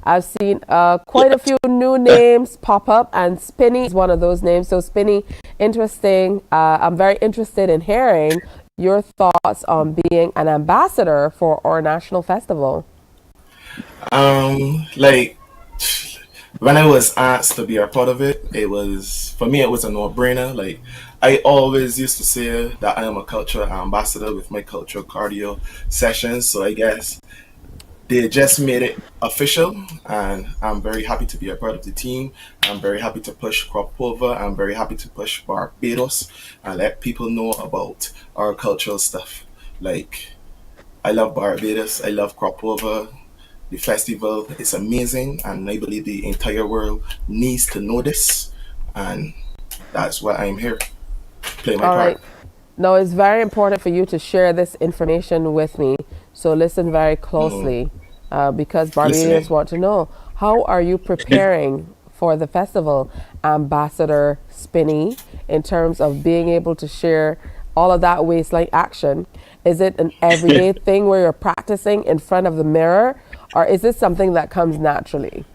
I've seen quite a few new names pop up, and Spinny is one of those names. So Spinny, interesting. I'm very interested in hearing your thoughts on being an ambassador for our national festival? Like when I was asked to be a part of it, for me it was a no-brainer. Like I always used to say that I am a cultural ambassador with my cultural cardio sessions. So I guess they just made it official, and I'm very happy to be a part of the team. I'm very happy to push Cropover. I'm very happy to push Barbados and let people know about our cultural stuff. Like I love Barbados. I love Cropover. The festival is amazing, and I believe the entire world needs to know this, and that's why I'm here, play my All part. right. Now, it's very important for you to share this information with me, so listen very closely, because Barbadians want to know, how are you preparing for the festival, Ambassador Spinney, in terms of being able to share all of that waistline action? Is it an everyday thing where you're practicing in front of the mirror, or is this something that comes naturally?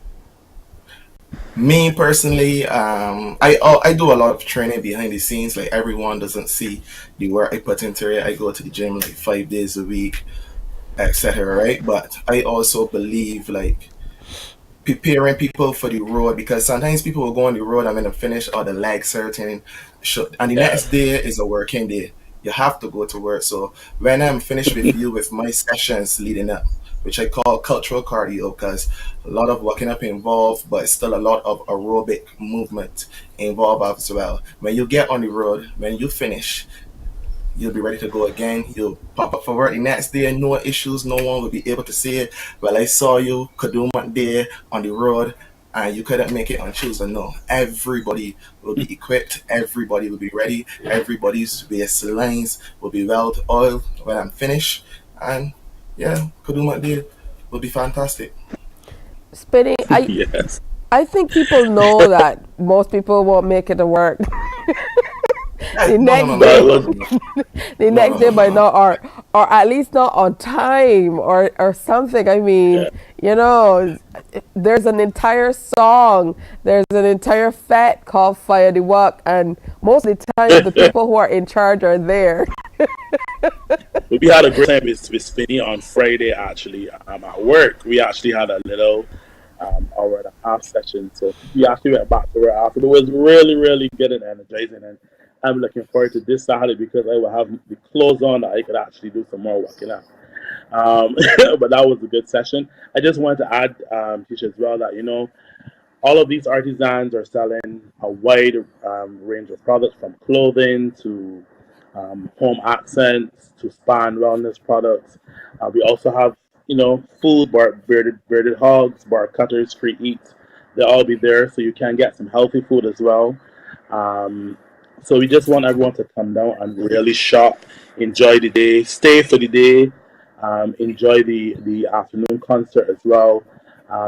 Me personally, I do a lot of training behind the scenes. Like everyone doesn't see the work I put into it. I go to the gym like 5 days a week, etc. Right? But I also believe like preparing people for the road, because sometimes people will go on the road and then finish or the leg certain, and the next day is a working day. You have to go to work. So when I'm finished with you with my sessions leading up, which I call cultural cardio, because a lot of walking up involved, but still a lot of aerobic movement involved as well. When you get on the road, when you finish, you'll be ready to go again. You'll pop up for work the next day, no issues. No one will be able to say, well, I saw you Kaduma there on the road and you couldn't make it on Tuesday. No, everybody will be equipped. Everybody will be ready. Everybody's baselines will be well oiled when I'm finished. And yeah, Kaduma there will be fantastic. Spinning, Yes. I think people know that most people won't make it to work. The next day by now, or at least not on time, or something. I mean, you know, there's an entire song, there's an entire fete called Fire the Walk, and most of the time the people who are in charge are there. We had a great time with Spinny on Friday, actually. At work, we actually had a little hour and a half session. So we actually went back to work after. It was really, really good and energizing. And I'm looking forward to this Saturday because I will have the clothes on that I could actually do some more working out. But that was a good session. I just wanted to add, Tisha, as well, that, you know, all of these artisans are selling a wide range of products, from clothing to home accents to spa and wellness products. We also have, you know, food, bearded hogs, bar cutters, free eats. They'll all be there, so you can get some healthy food as well. So we just want everyone to come down and really shop, enjoy the day, stay for the day, enjoy the afternoon concert as well.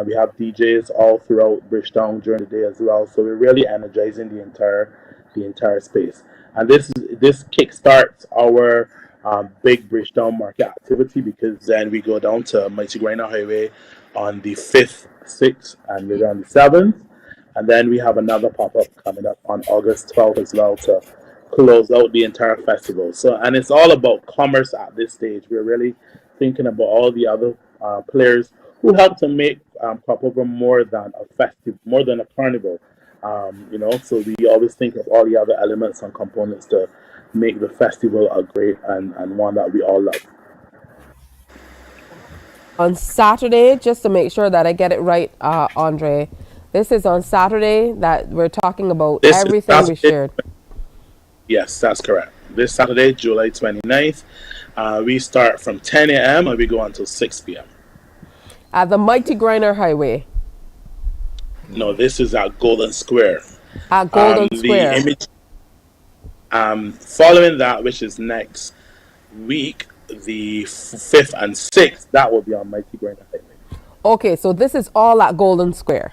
We have DJs all throughout Bridgetown during the day as well. So we're really energizing the entire space. And this kickstarts our big Bridgetown Market activity, because then we go down to Mighty Griner Highway on the 5th, 6th, and later on the 7th. And then we have another pop-up coming up on August 12th as well to close out the entire festival. So, and it's all about commerce at this stage. We're really thinking about all the other players who help to make Cropover more than a festival, more than a carnival. You know, so we always think of all the other elements and components to make the festival a great and one that we all love. On Saturday, just to make sure that I get it right, Andre, this is on Saturday that we're talking about everything we shared. Yes, that's correct. This Saturday, July 29th, we start from 10 a.m. and we go until 6 p.m. At the Mighty Griner Highway. No, this is at Golden Square. At Golden Square. The image, following that, which is next week, the 5th and 6th, that will be on Mighty Griner Highway. Okay, so this is all at Golden Square.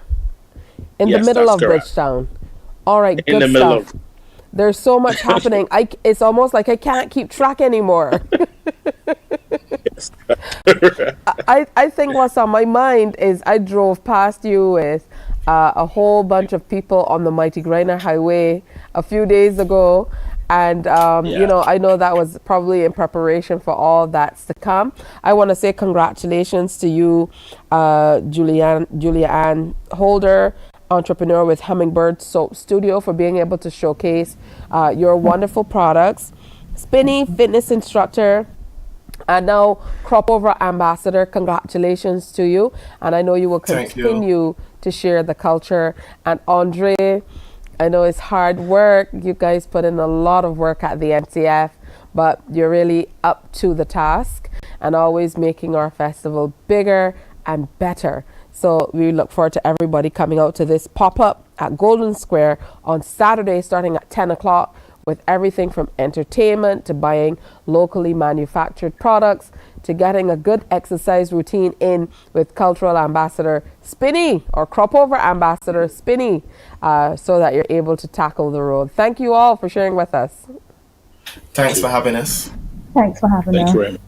In the middle of Bridgetown. All right, in the middle of. There's so much happening. It's almost like I can't keep track anymore. I think what's on my mind is I drove past you with a whole bunch of people on the Mighty Griner Highway a few days ago, And, you know, I know that was probably in preparation for all that's to come. I want to say congratulations to you, Julia Ann Holder, entrepreneur with Hummingbird Soap Studio, for being able to showcase your wonderful products. Spinny, fitness instructor, and now Cropover ambassador. Congratulations to you, and I know you will continue to share the culture. And Andre, I know it's hard work. You guys put in a lot of work at the NCF, but you're really up to the task and always making our festival bigger and better. So we look forward to everybody coming out to this pop-up at Golden Square on Saturday starting at 10 o'clock, with everything from entertainment to buying locally manufactured products to getting a good exercise routine in with cultural ambassador Spinny, or Cropover ambassador Spinny, so that you're able to tackle the road. Thank you all for sharing with us. Thanks for having us. Thanks for having us.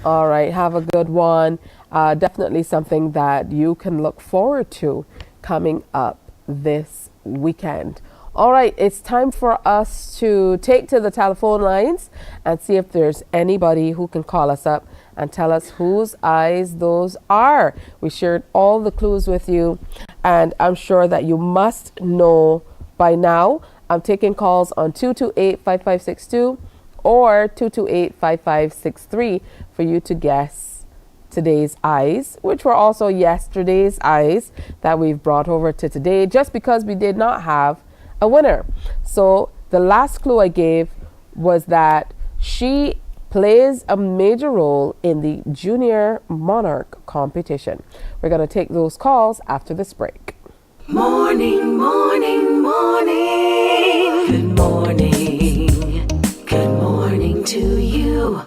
All right, have a good one. Definitely something that you can look forward to coming up this weekend. All right, it's time for us to take to the telephone lines and see if there's anybody who can call us up and tell us whose eyes those are. We shared all the clues with you, and I'm sure that you must know by now. I'm taking calls on 228-5562 or 228-5563 for you to guess today's eyes, which were also yesterday's eyes that we've brought over to today, just because we did not have a winner. So the last clue I gave was that she plays a major role in the Junior Monarch competition. We're going to take those calls after this break. Morning, morning, morning. Good morning. Good morning to you.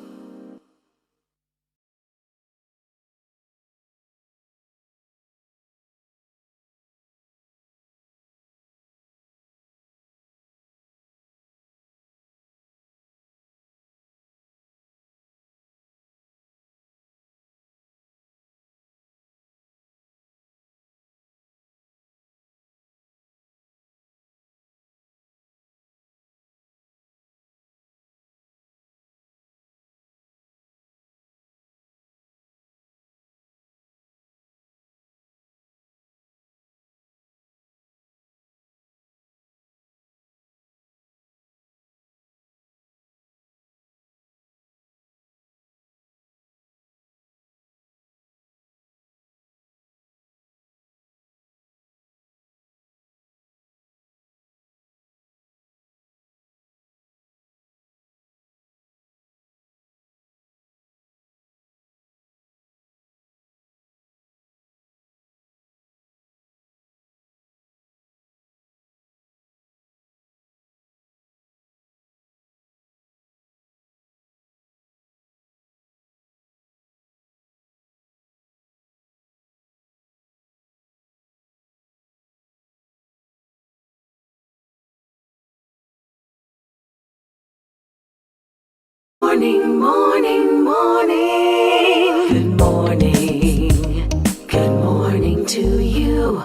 Morning, morning, morning. Good morning. Good morning to you.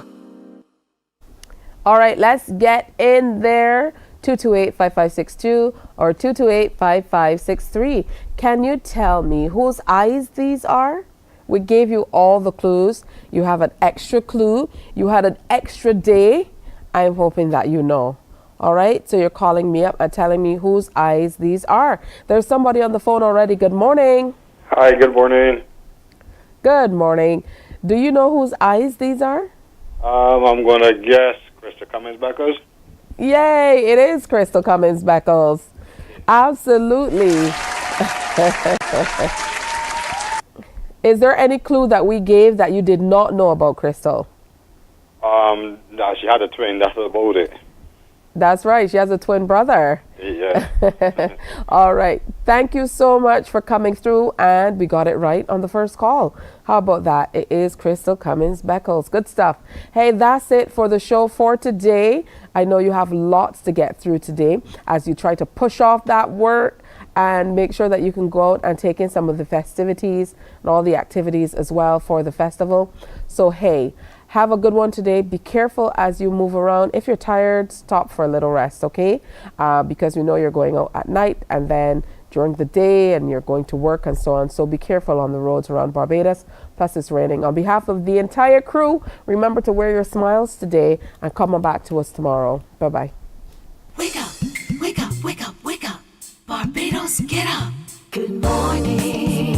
All right, let's get in there. 228-5562 or 228-5563. Can you tell me whose eyes these are? We gave you all the clues. You have an extra clue. You had an extra day. I'm hoping that you know. All right, so you're calling me up and telling me whose eyes these are. There's somebody on the phone already. Good morning. Hi, good morning. Good morning. Do you know whose eyes these are? I'm going to guess Crystal Cummins-Beckles. Yay, it is Crystal Cummins-Beckles. Absolutely. Is there any clue that we gave that you did not know about Crystal? No, she had a twin, that's about it. That's right. She has a twin brother. Yeah. All right. Thank you so much for coming through, and we got it right on the first call. How about that? It is Crystal Cummins-Beckles. Good stuff. Hey, that's it for the show for today. I know you have lots to get through today as you try to push off that work and make sure that you can go out and take in some of the festivities and all the activities as well for the festival. So, hey, Have a good one today. Be careful as you move around. If you're tired, stop for a little rest, okay? Because we know you're going out at night and then during the day and you're going to work and so on. So be careful on the roads around Barbados. Plus it's raining. On behalf of the entire crew, remember to wear your smiles today and come on back to us tomorrow. Bye-bye. Wake up, wake up, wake up, wake up. Barbados, get up. Good morning.